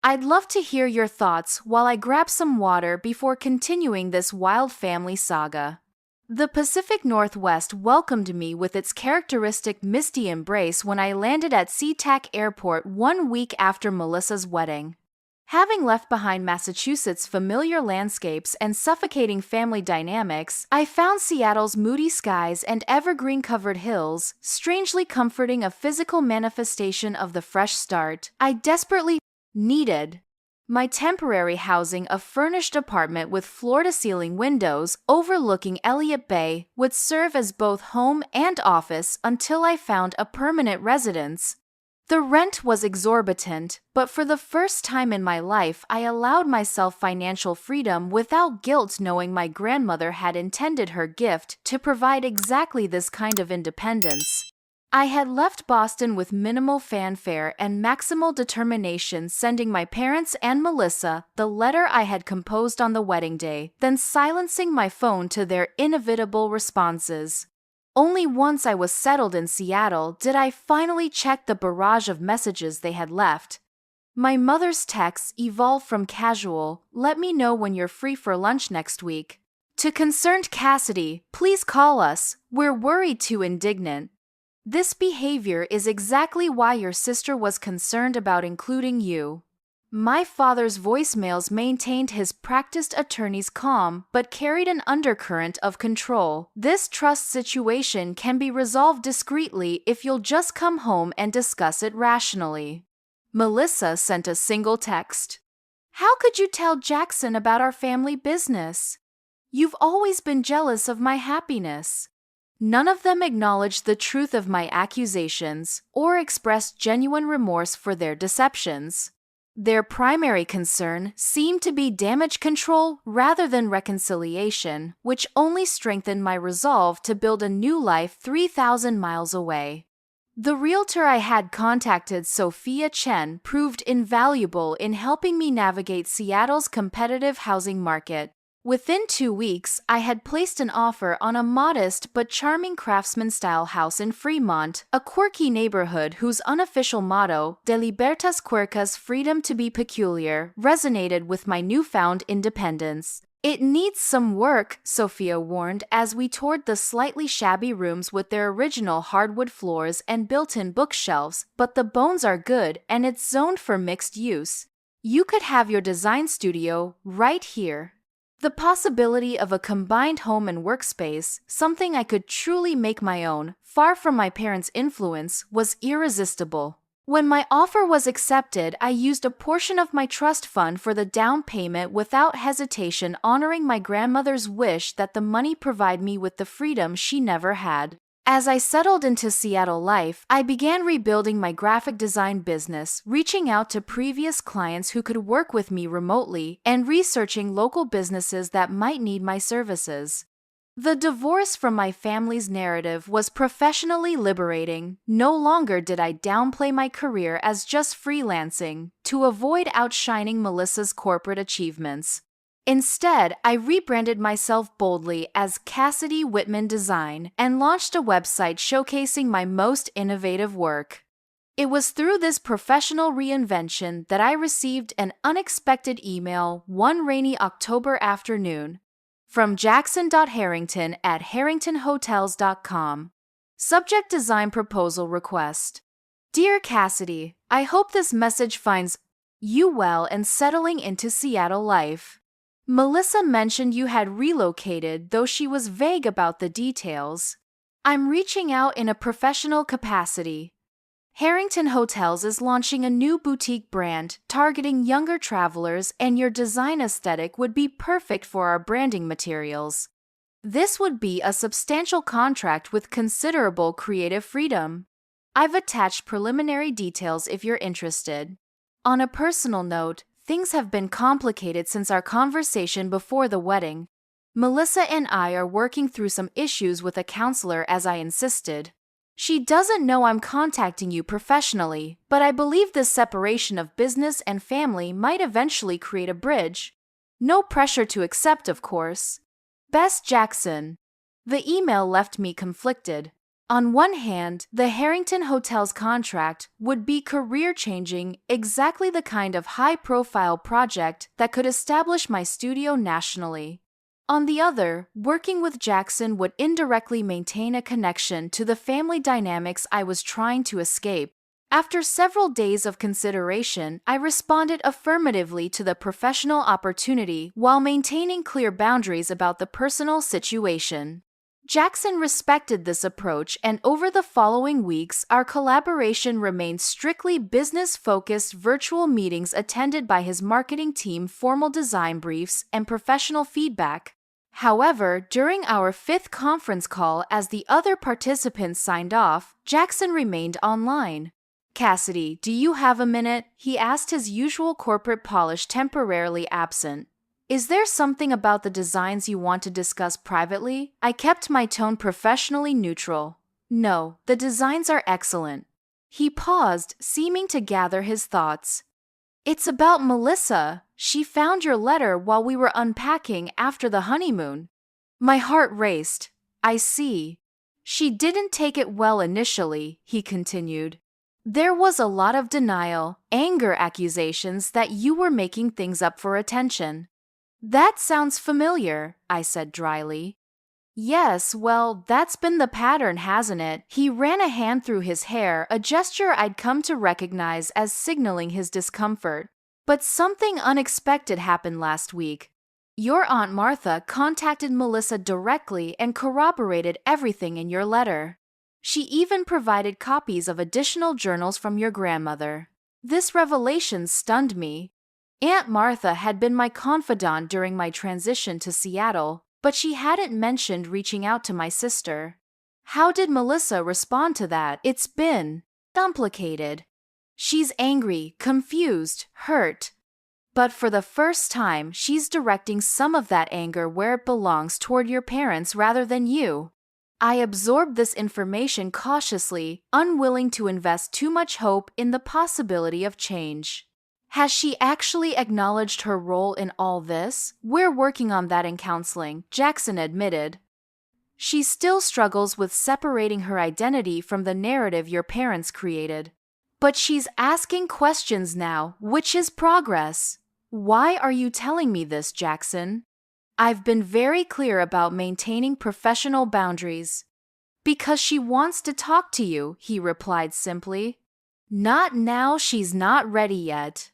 I'd love to hear your thoughts while I grab some water before continuing this wild family saga. The Pacific Northwest welcomed me with its characteristic misty embrace when I landed at SeaTac Airport 1 week after Melissa's wedding. Having left behind Massachusetts' familiar landscapes and suffocating family dynamics, I found Seattle's moody skies and evergreen-covered hills strangely comforting, a physical manifestation of the fresh start I desperately needed. My temporary housing, a furnished apartment with floor-to-ceiling windows overlooking Elliott Bay, would serve as both home and office until I found a permanent residence. The rent was exorbitant, but for the first time in my life, I allowed myself financial freedom without guilt, knowing my grandmother had intended her gift to provide exactly this kind of independence. I had left Boston with minimal fanfare and maximal determination, sending my parents and Melissa the letter I had composed on the wedding day, then silencing my phone to their inevitable responses. Only once I was settled in Seattle did I finally check the barrage of messages they had left. My mother's texts evolved from casual, "Let me know when you're free for lunch next week," to concerned "Cassidy, please call us, we're worried," to indignant, "This behavior is exactly why your sister was concerned about including you." My father's voicemails maintained his practiced attorney's calm but carried an undercurrent of control. "This trust situation can be resolved discreetly if you'll just come home and discuss it rationally." Melissa sent a single text. "How could you tell Jackson about our family business? You've always been jealous of my happiness." None of them acknowledged the truth of my accusations or expressed genuine remorse for their deceptions. Their primary concern seemed to be damage control rather than reconciliation, which only strengthened my resolve to build a new life 3,000 miles away. The realtor I had contacted, Sophia Chen, proved invaluable in helping me navigate Seattle's competitive housing market. Within 2 weeks, I had placed an offer on a modest but charming craftsman-style house in Fremont, a quirky neighborhood whose unofficial motto, "De libertas quercas," freedom to be peculiar, resonated with my newfound independence. "It needs some work," Sophia warned as we toured the slightly shabby rooms with their original hardwood floors and built-in bookshelves, "but the bones are good and it's zoned for mixed use. You could have your design studio right here." The possibility of a combined home and workspace, something I could truly make my own, far from my parents' influence, was irresistible. When my offer was accepted, I used a portion of my trust fund for the down payment without hesitation, honoring my grandmother's wish that the money provide me with the freedom she never had. As I settled into Seattle life, I began rebuilding my graphic design business, reaching out to previous clients who could work with me remotely, and researching local businesses that might need my services. The divorce from my family's narrative was professionally liberating. No longer did I downplay my career as just freelancing to avoid outshining Melissa's corporate achievements. Instead, I rebranded myself boldly as Cassidy Whitman Design and launched a website showcasing my most innovative work. It was through this professional reinvention that I received an unexpected email one rainy October afternoon from jackson.harrington@harringtonhotels.com. Subject: design proposal request. "Dear Cassidy, I hope this message finds you well and settling into Seattle life. Melissa mentioned you had relocated, though she was vague about the details. I'm reaching out in a professional capacity. Harrington Hotels is launching a new boutique brand targeting younger travelers, and your design aesthetic would be perfect for our branding materials. This would be a substantial contract with considerable creative freedom. I've attached preliminary details if you're interested." On a personal note, things have been complicated since our conversation before the wedding. Melissa and I are working through some issues with a counselor, as I insisted. She doesn't know I'm contacting you professionally, but I believe this separation of business and family might eventually create a bridge. No pressure to accept, of course. Best, Jackson. The email left me conflicted. On one hand, the Harrington Hotels contract would be career-changing, exactly the kind of high-profile project that could establish my studio nationally. On the other, working with Jackson would indirectly maintain a connection to the family dynamics I was trying to escape. After several days of consideration, I responded affirmatively to the professional opportunity while maintaining clear boundaries about the personal situation. Jackson respected this approach, and over the following weeks, our collaboration remained strictly business-focused virtual meetings attended by his marketing team, formal design briefs, and professional feedback. However, during our 5th conference call, as the other participants signed off, Jackson remained online. Cassidy, do you have a minute? He asked, his usual corporate polish temporarily absent. Is there something about the designs you want to discuss privately? I kept my tone professionally neutral. No, the designs are excellent. He paused, seeming to gather his thoughts. It's about Melissa. She found your letter while we were unpacking after the honeymoon. My heart raced. I see. She didn't take it well initially, he continued. There was a lot of denial, anger, accusations that you were making things up for attention. That sounds familiar, I said dryly. Yes, well, that's been the pattern, hasn't it? He ran a hand through his hair, a gesture I'd come to recognize as signaling his discomfort. But something unexpected happened last week. Your Aunt Martha contacted Melissa directly and corroborated everything in your letter. She even provided copies of additional journals from your grandmother. This revelation stunned me. Aunt Martha had been my confidant during my transition to Seattle, but she hadn't mentioned reaching out to my sister. How did Melissa respond to that? It's been complicated. She's angry, confused, hurt. But for the first time, she's directing some of that anger where it belongs, toward your parents rather than you. I absorbed this information cautiously, unwilling to invest too much hope in the possibility of change. Has she actually acknowledged her role in all this? We're working on that in counseling, Jackson admitted. She still struggles with separating her identity from the narrative your parents created. But she's asking questions now, which is progress. Why are you telling me this, Jackson? I've been very clear about maintaining professional boundaries. Because she wants to talk to you, he replied simply. Not now, she's not ready yet.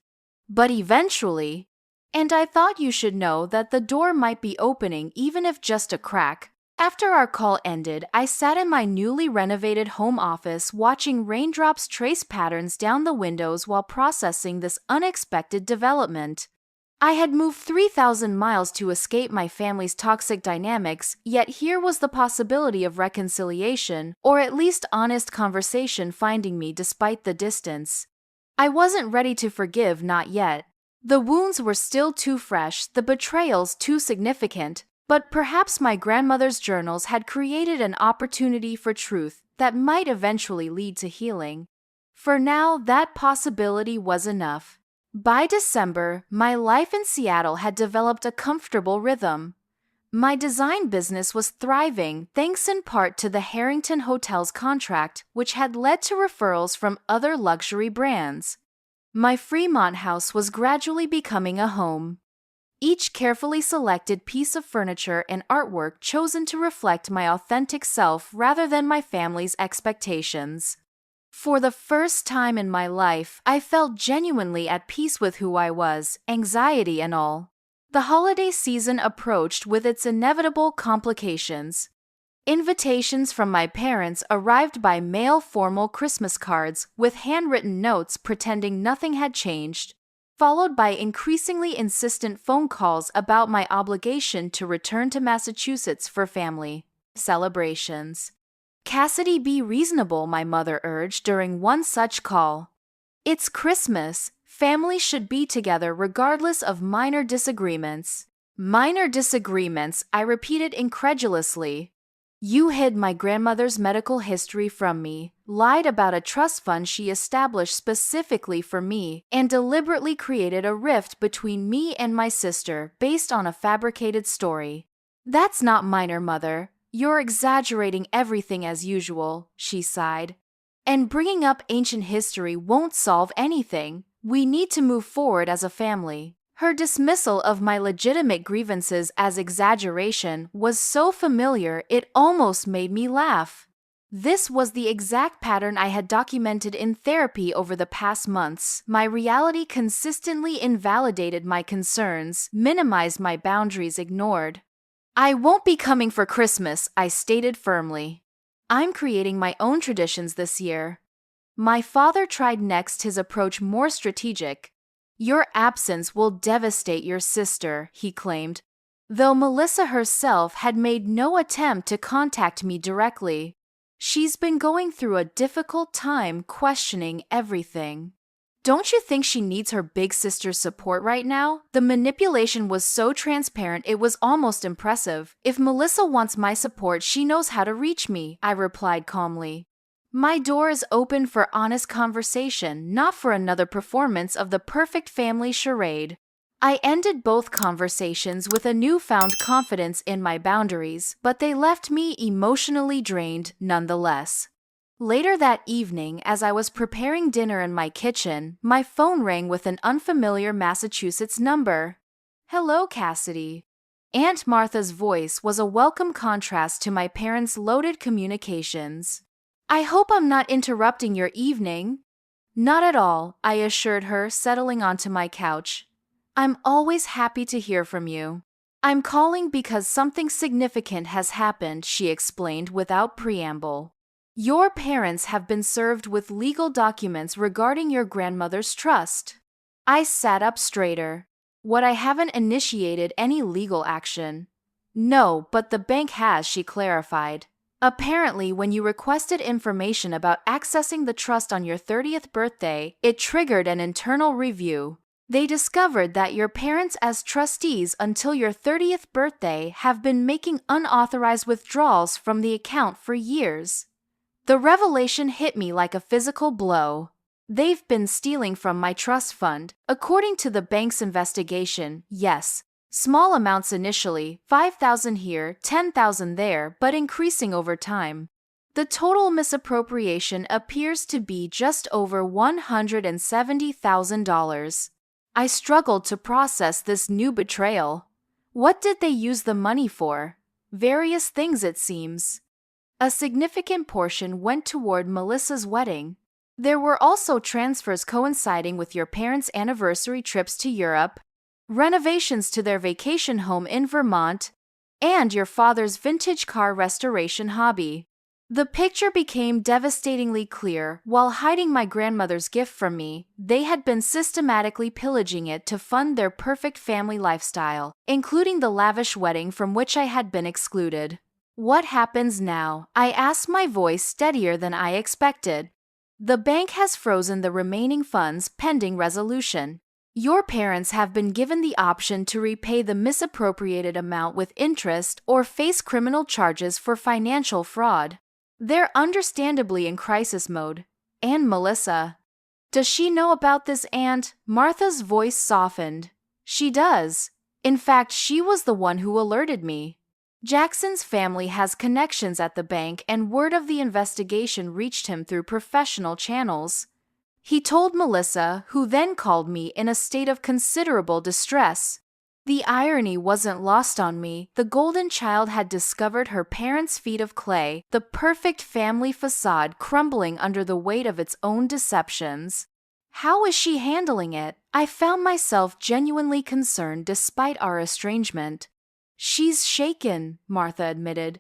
But eventually. And I thought you should know that the door might be opening, even if just a crack. After our call ended, I sat in my newly renovated home office watching raindrops trace patterns down the windows while processing this unexpected development. I had moved 3,000 miles to escape my family's toxic dynamics, yet here was the possibility of reconciliation, or at least honest conversation, finding me despite the distance. I wasn't ready to forgive, not yet. The wounds were still too fresh, the betrayals too significant, but perhaps my grandmother's journals had created an opportunity for truth that might eventually lead to healing. For now, that possibility was enough. By December, my life in Seattle had developed a comfortable rhythm. My design business was thriving thanks in part to the Harrington Hotel's contract, which had led to referrals from other luxury brands. My Fremont house was gradually becoming a home. Each carefully selected piece of furniture and artwork chosen to reflect my authentic self rather than my family's expectations. For the first time in my life, I felt genuinely at peace with who I was, anxiety and all. The holiday season approached with its inevitable complications. Invitations from my parents arrived by mail, formal Christmas cards with handwritten notes pretending nothing had changed, followed by increasingly insistent phone calls about my obligation to return to Massachusetts for family celebrations. Cassidy, be reasonable, my mother urged during one such call. It's Christmas. Families should be together regardless of minor disagreements. Minor disagreements, I repeated incredulously. You hid my grandmother's medical history from me, lied about a trust fund she established specifically for me, and deliberately created a rift between me and my sister based on a fabricated story. That's not minor, Mother. You're exaggerating everything as usual, she sighed. And bringing up ancient history won't solve anything. We need to move forward as a family. Her dismissal of my legitimate grievances as exaggeration was so familiar it almost made me laugh. This was the exact pattern I had documented in therapy over the past months. My reality consistently invalidated my concerns, minimized my boundaries, ignored. I won't be coming for Christmas, I stated firmly. I'm creating my own traditions this year. My father tried next, his approach more strategic. Your absence will devastate your sister, he claimed, though Melissa herself had made no attempt to contact me directly. She's been going through a difficult time questioning everything. Don't you think she needs her big sister's support right now? The manipulation was so transparent it was almost impressive. If Melissa wants my support, she knows how to reach me, I replied calmly. My door is open for honest conversation, not for another performance of the perfect family charade. I ended both conversations with a newfound confidence in my boundaries, but they left me emotionally drained nonetheless. Later that evening, as I was preparing dinner in my kitchen, my phone rang with an unfamiliar Massachusetts number. "Hello, Cassidy." Aunt Martha's voice was a welcome contrast to my parents' loaded communications. "I hope I'm not interrupting your evening." "Not at all," I assured her, settling onto my couch. "I'm always happy to hear from you." "I'm calling because something significant has happened," she explained without preamble. "Your parents have been served with legal documents regarding your grandmother's trust." I sat up straighter. "What, I haven't initiated any legal action?" "No, but the bank has," she clarified. "Apparently, when you requested information about accessing the trust on your 30th birthday, it triggered an internal review. They discovered that your parents, as trustees until your 30th birthday, have been making unauthorized withdrawals from the account for years." The revelation hit me like a physical blow. They've been stealing from my trust fund, according to the bank's investigation, yes. Small amounts initially, 5,000 here, 10,000 there, but increasing over time. The total misappropriation appears to be just over $170,000. I struggled to process this new betrayal. What did they use the money for? Various things, it seems. A significant portion went toward Melissa's wedding. There were also transfers coinciding with your parents' anniversary trips to Europe, renovations to their vacation home in Vermont, and your father's vintage car restoration hobby. The picture became devastatingly clear. While hiding my grandmother's gift from me, they had been systematically pillaging it to fund their perfect family lifestyle, including the lavish wedding from which I had been excluded. "What happens now?" I asked, my voice steadier than I expected. "The bank has frozen the remaining funds pending resolution. Your parents have been given the option to repay the misappropriated amount with interest or face criminal charges for financial fraud. They're understandably in crisis mode. And Melissa. Does she know about this, Aunt?" Martha's voice softened. "She does. In fact, she was the one who alerted me. Jackson's family has connections at the bank, and word of the investigation reached him through professional channels. He told Melissa, who then called me in a state of considerable distress. The irony wasn't lost on me. The golden child had discovered her parents' feet of clay, the perfect family facade crumbling under the weight of its own deceptions. How is she handling it? I found myself genuinely concerned despite our estrangement. "She's shaken," Martha admitted.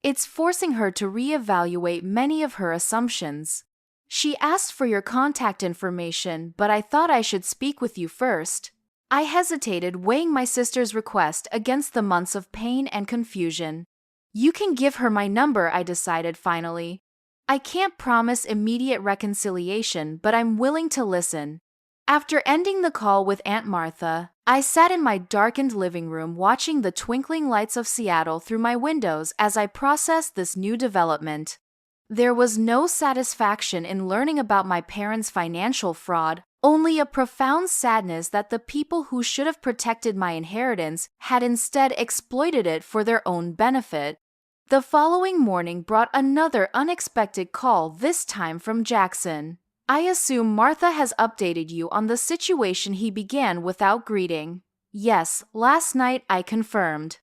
"It's forcing her to reevaluate many of her assumptions. She asked for your contact information, but I thought I should speak with you first." I hesitated, weighing my sister's request against the months of pain and confusion. "You can give her my number," I decided finally. "I can't promise immediate reconciliation, but I'm willing to listen." After ending the call with Aunt Martha, I sat in my darkened living room watching the twinkling lights of Seattle through my windows as I processed this new development. There was no satisfaction in learning about my parents' financial fraud, only a profound sadness that the people who should have protected my inheritance had instead exploited it for their own benefit. The following morning brought another unexpected call, this time from Jackson. "I assume Martha has updated you on the situation," he began without greeting. "Yes, last night," I confirmed.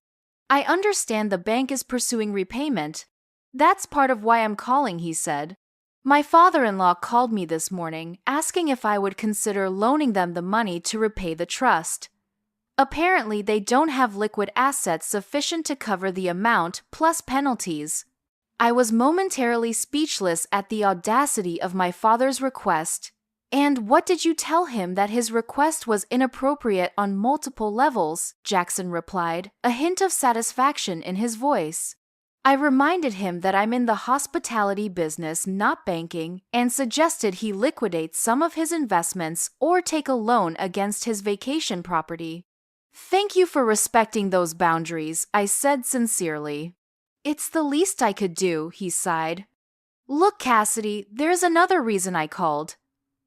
"I understand the bank is pursuing repayment." "That's part of why I'm calling," he said. "My father-in-law called me this morning, asking if I would consider loaning them the money to repay the trust. Apparently, they don't have liquid assets sufficient to cover the amount, plus penalties." I was momentarily speechless at the audacity of my father's request. "And what did you tell him? That his request was inappropriate on multiple levels," Jackson replied, a hint of satisfaction in his voice. I reminded him that I'm in the hospitality business, not banking, and suggested he liquidate some of his investments or take a loan against his vacation property. Thank you for respecting those boundaries, I said sincerely. It's the least I could do, he sighed. Look, Cassidy, there's another reason I called.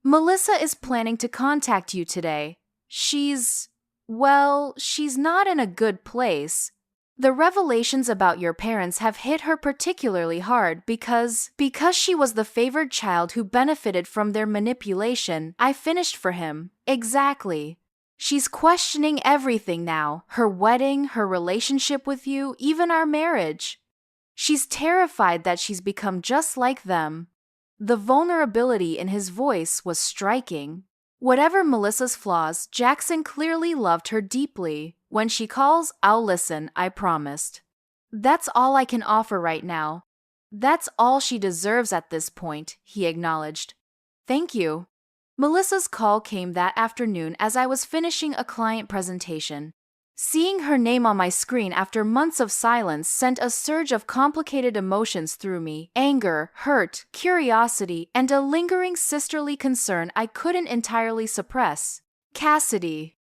Melissa is planning to contact you today. She's not in a good place. The revelations about your parents have hit her particularly hard because she was the favored child who benefited from their manipulation. I finished for him. Exactly. She's questioning everything now, her wedding, her relationship with you, even our marriage. She's terrified that she's become just like them. The vulnerability in his voice was striking. Whatever Melissa's flaws, Jackson clearly loved her deeply. When she calls, I'll listen, I promised. That's all I can offer right now. That's all she deserves at this point, he acknowledged. Thank you. Melissa's call came that afternoon as I was finishing a client presentation. Seeing her name on my screen after months of silence sent a surge of complicated emotions through me: anger, hurt, curiosity, and a lingering sisterly concern I couldn't entirely suppress. Cassidy.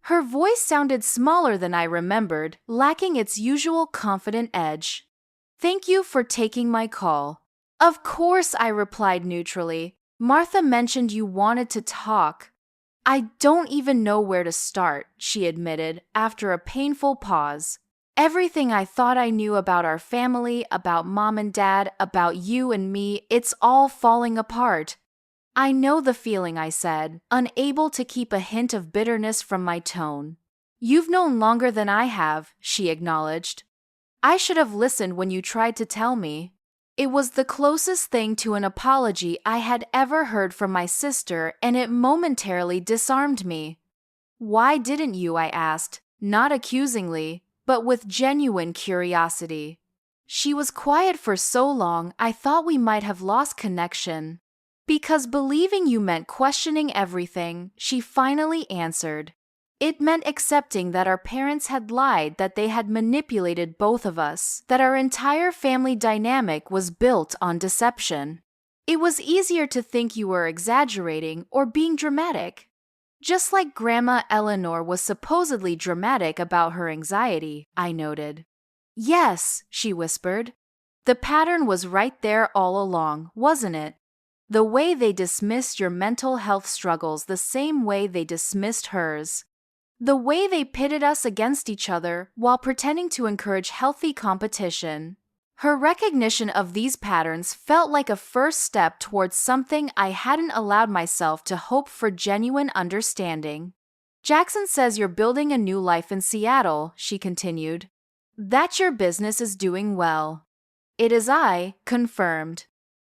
Her voice sounded smaller than I remembered, lacking its usual confident edge. Thank you for taking my call. Of course, I replied neutrally. Martha mentioned you wanted to talk. I don't even know where to start, she admitted, after a painful pause. Everything I thought I knew about our family, about Mom and Dad, about you and me, it's all falling apart. I know the feeling, I said, unable to keep a hint of bitterness from my tone. You've known longer than I have, she acknowledged. I should have listened when you tried to tell me. It was the closest thing to an apology I had ever heard from my sister, and it momentarily disarmed me. Why didn't you? I asked, not accusingly, but with genuine curiosity. She was quiet for so long I thought we might have lost connection. Because believing you meant questioning everything, she finally answered. It meant accepting that our parents had lied, that they had manipulated both of us, that our entire family dynamic was built on deception. It was easier to think you were exaggerating or being dramatic. Just like Grandma Eleanor was supposedly dramatic about her anxiety, I noted. Yes, she whispered. The pattern was right there all along, wasn't it? The way they dismissed your mental health struggles the same way they dismissed hers. The way they pitted us against each other while pretending to encourage healthy competition. Her recognition of these patterns felt like a first step towards something I hadn't allowed myself to hope for: genuine understanding. Jackson says you're building a new life in Seattle, she continued. That your business is doing well. It is, I confirmed.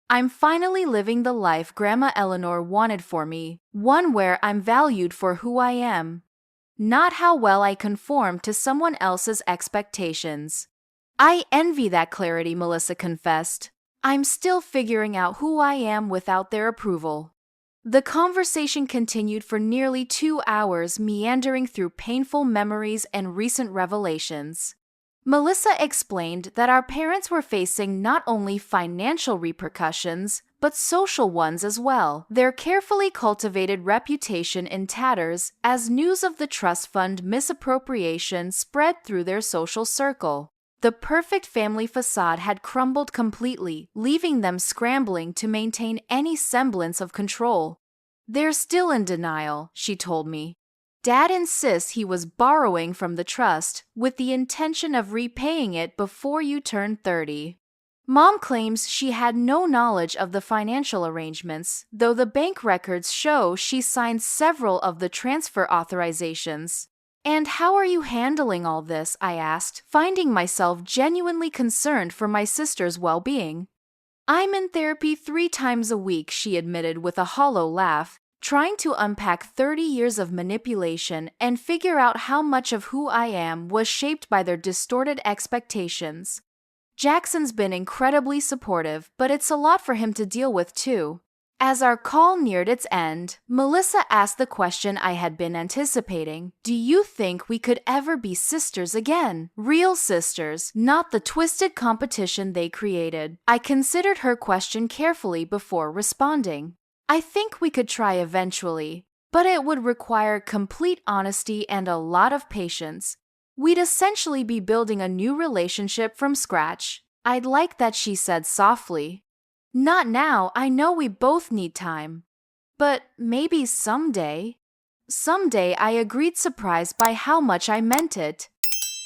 I'm finally living the life Grandma Eleanor wanted for me, one where I'm valued for who I am. Not how well I conform to someone else's expectations. I envy that clarity, Melissa confessed. I'm still figuring out who I am without their approval. The conversation continued for nearly 2 hours, meandering through painful memories and recent revelations. Melissa explained that our parents were facing not only financial repercussions, but social ones as well. Their carefully cultivated reputation in tatters as news of the trust fund misappropriation spread through their social circle. The perfect family facade had crumbled completely, leaving them scrambling to maintain any semblance of control. They're still in denial, she told me. Dad insists he was borrowing from the trust with the intention of repaying it before you turn 30. Mom claims she had no knowledge of the financial arrangements, though the bank records show she signed several of the transfer authorizations. And how are you handling all this? I asked, finding myself genuinely concerned for my sister's well-being. I'm in therapy 3 times a week, she admitted with a hollow laugh, trying to unpack 30 years of manipulation and figure out how much of who I am was shaped by their distorted expectations. Jackson's been incredibly supportive, but it's a lot for him to deal with too. As our call neared its end, Melissa asked the question I had been anticipating. Do you think we could ever be sisters again? Real sisters, not the twisted competition they created. I considered her question carefully before responding. I think we could try eventually, but it would require complete honesty and a lot of patience. We'd essentially be building a new relationship from scratch. I'd like that, she said softly. Not now, I know we both need time. But maybe someday. Someday, I agreed, surprised by how much I meant it.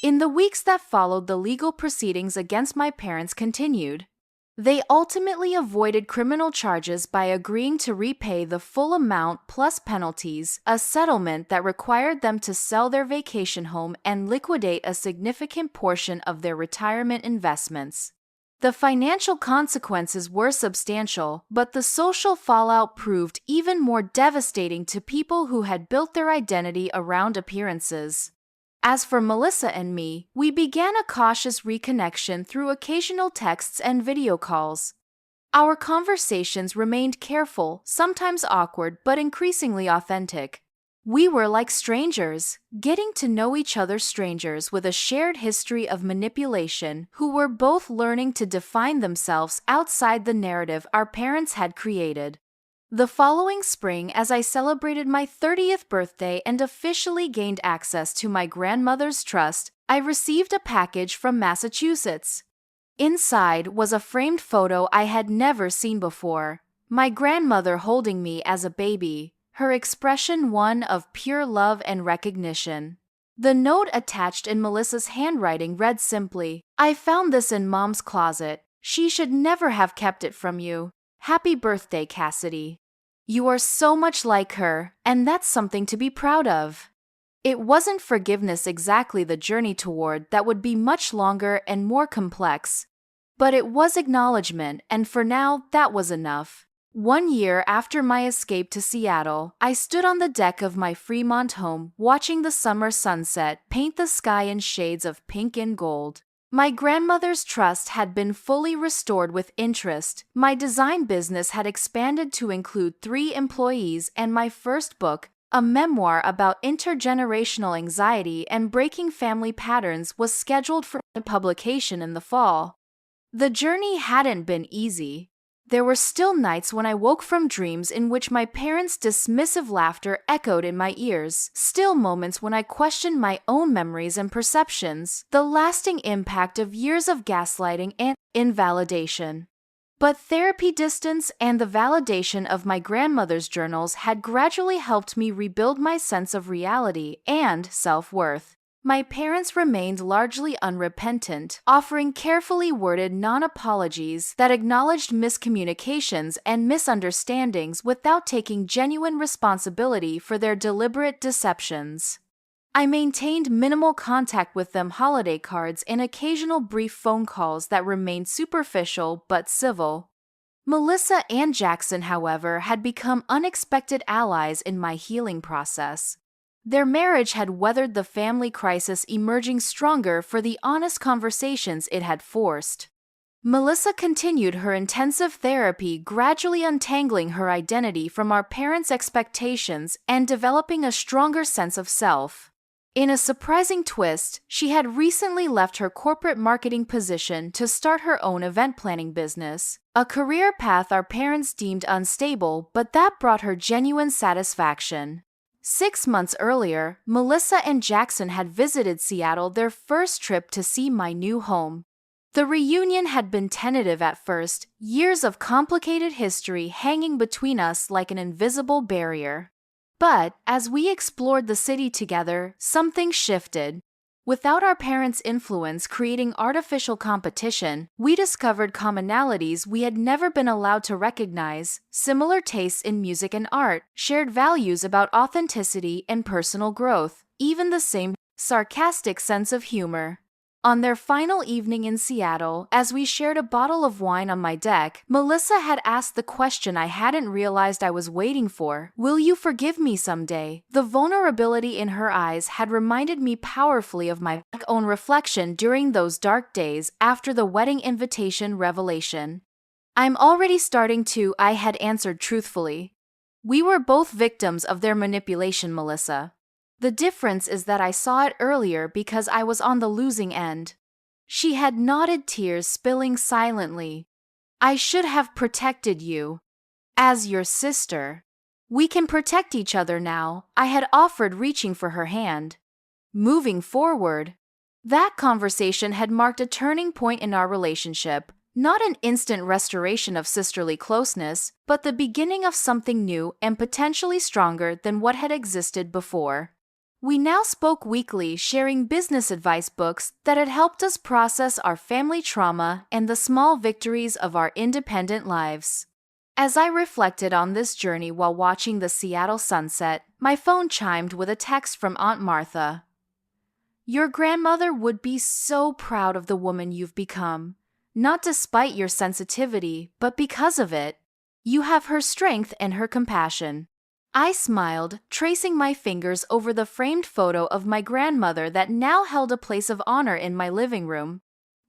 In the weeks that followed, the legal proceedings against my parents continued. They ultimately avoided criminal charges by agreeing to repay the full amount plus penalties, a settlement that required them to sell their vacation home and liquidate a significant portion of their retirement investments. The financial consequences were substantial, but the social fallout proved even more devastating to people who had built their identity around appearances. As for Melissa and me, we began a cautious reconnection through occasional texts and video calls. Our conversations remained careful, sometimes awkward, but increasingly authentic. We were like strangers, getting to know each other, strangers with a shared history of manipulation who were both learning to define themselves outside the narrative our parents had created. The following spring, as I celebrated my 30th birthday and officially gained access to my grandmother's trust, I received a package from Massachusetts. Inside was a framed photo I had never seen before, my grandmother holding me as a baby, her expression one of pure love and recognition. The note, attached in Melissa's handwriting, read simply, "I found this in Mom's closet. She should never have kept it from you. Happy birthday, Cassidy. You are so much like her, and that's something to be proud of." It wasn't forgiveness exactly, the journey toward that would be much longer and more complex. But it was acknowledgement, and for now, that was enough. 1 year after my escape to Seattle, I stood on the deck of my Fremont home, watching the summer sunset paint the sky in shades of pink and gold. My grandmother's trust had been fully restored with interest, my design business had expanded to include 3 employees, and my first book, a memoir about intergenerational anxiety and breaking family patterns, was scheduled for publication in the fall. The journey hadn't been easy. There were still nights when I woke from dreams in which my parents' dismissive laughter echoed in my ears, still moments when I questioned my own memories and perceptions, the lasting impact of years of gaslighting and invalidation. But therapy, distance, and the validation of my grandmother's journals had gradually helped me rebuild my sense of reality and self-worth. My parents remained largely unrepentant, offering carefully worded non-apologies that acknowledged miscommunications and misunderstandings without taking genuine responsibility for their deliberate deceptions. I maintained minimal contact with them, holiday cards and occasional brief phone calls that remained superficial but civil. Melissa and Jackson, however, had become unexpected allies in my healing process. Their marriage had weathered the family crisis, emerging stronger for the honest conversations it had forced. Melissa continued her intensive therapy, gradually untangling her identity from our parents' expectations and developing a stronger sense of self. In a surprising twist, she had recently left her corporate marketing position to start her own event planning business, a career path our parents deemed unstable, but that brought her genuine satisfaction. 6 months earlier, Melissa and Jackson had visited Seattle, their first trip to see my new home. The reunion had been tentative at first, years of complicated history hanging between us like an invisible barrier. But as we explored the city together, something shifted. Without our parents' influence creating artificial competition, we discovered commonalities we had never been allowed to recognize: similar tastes in music and art, shared values about authenticity and personal growth, even the same sarcastic sense of humor. On their final evening in Seattle, as we shared a bottle of wine on my deck, Melissa had asked the question I hadn't realized I was waiting for: "Will you forgive me someday?" The vulnerability in her eyes had reminded me powerfully of my own reflection during those dark days after the wedding invitation revelation. I'm already starting to, I had answered truthfully. We were both victims of their manipulation, Melissa. The difference is that I saw it earlier because I was on the losing end. She had nodded, tears spilling silently. I should have protected you. As your sister. We can protect each other now, I had offered, reaching for her hand. Moving forward. That conversation had marked a turning point in our relationship, not an instant restoration of sisterly closeness, but the beginning of something new and potentially stronger than what had existed before. We now spoke weekly, sharing business advice books that had helped us process our family trauma and the small victories of our independent lives. As I reflected on this journey while watching the Seattle sunset, my phone chimed with a text from Aunt Martha. Your grandmother would be so proud of the woman you've become. Not despite your sensitivity, but because of it. You have her strength and her compassion. I smiled, tracing my fingers over the framed photo of my grandmother that now held a place of honor in my living room.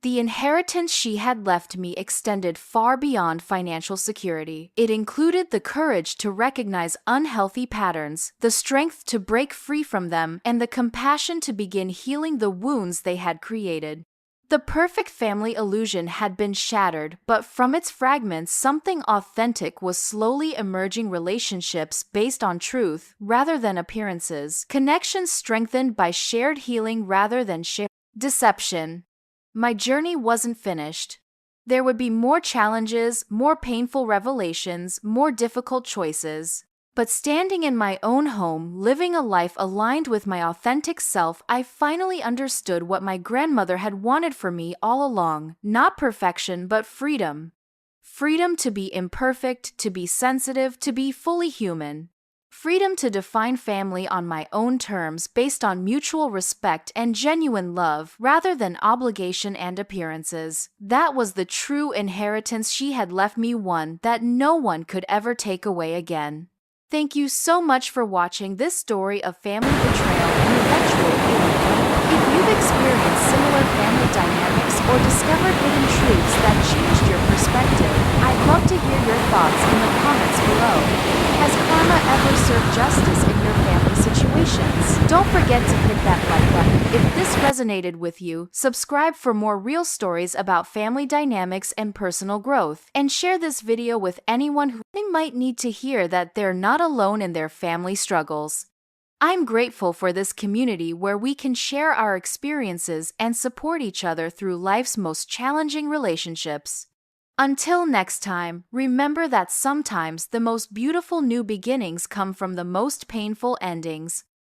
The inheritance she had left me extended far beyond financial security. It included the courage to recognize unhealthy patterns, the strength to break free from them, and the compassion to begin healing the wounds they had created. The perfect family illusion had been shattered, but from its fragments something authentic was slowly emerging, relationships based on truth rather than appearances, connections strengthened by shared healing rather than shared deception. My journey wasn't finished. There would be more challenges, more painful revelations, more difficult choices. But standing in my own home, living a life aligned with my authentic self, I finally understood what my grandmother had wanted for me all along. Not perfection, but freedom. Freedom to be imperfect, to be sensitive, to be fully human. Freedom to define family on my own terms based on mutual respect and genuine love rather than obligation and appearances. That was the true inheritance she had left me, one that no one could ever take away again. Thank you so much for watching this story of family betrayal and eventual healing. If you've experienced similar family dynamics or discovered hidden truths that changed your perspective, I'd love to hear your thoughts in the comments below. Has karma ever served justice in your family situations? Don't forget to hit that like button if this resonated with you, subscribe for more real stories about family dynamics and personal growth, and share this video with anyone who might need to hear that they're not alone in their family struggles. I'm grateful for this community where we can share our experiences and support each other through life's most challenging relationships. Until next time, remember that sometimes the most beautiful new beginnings come from the most painful endings.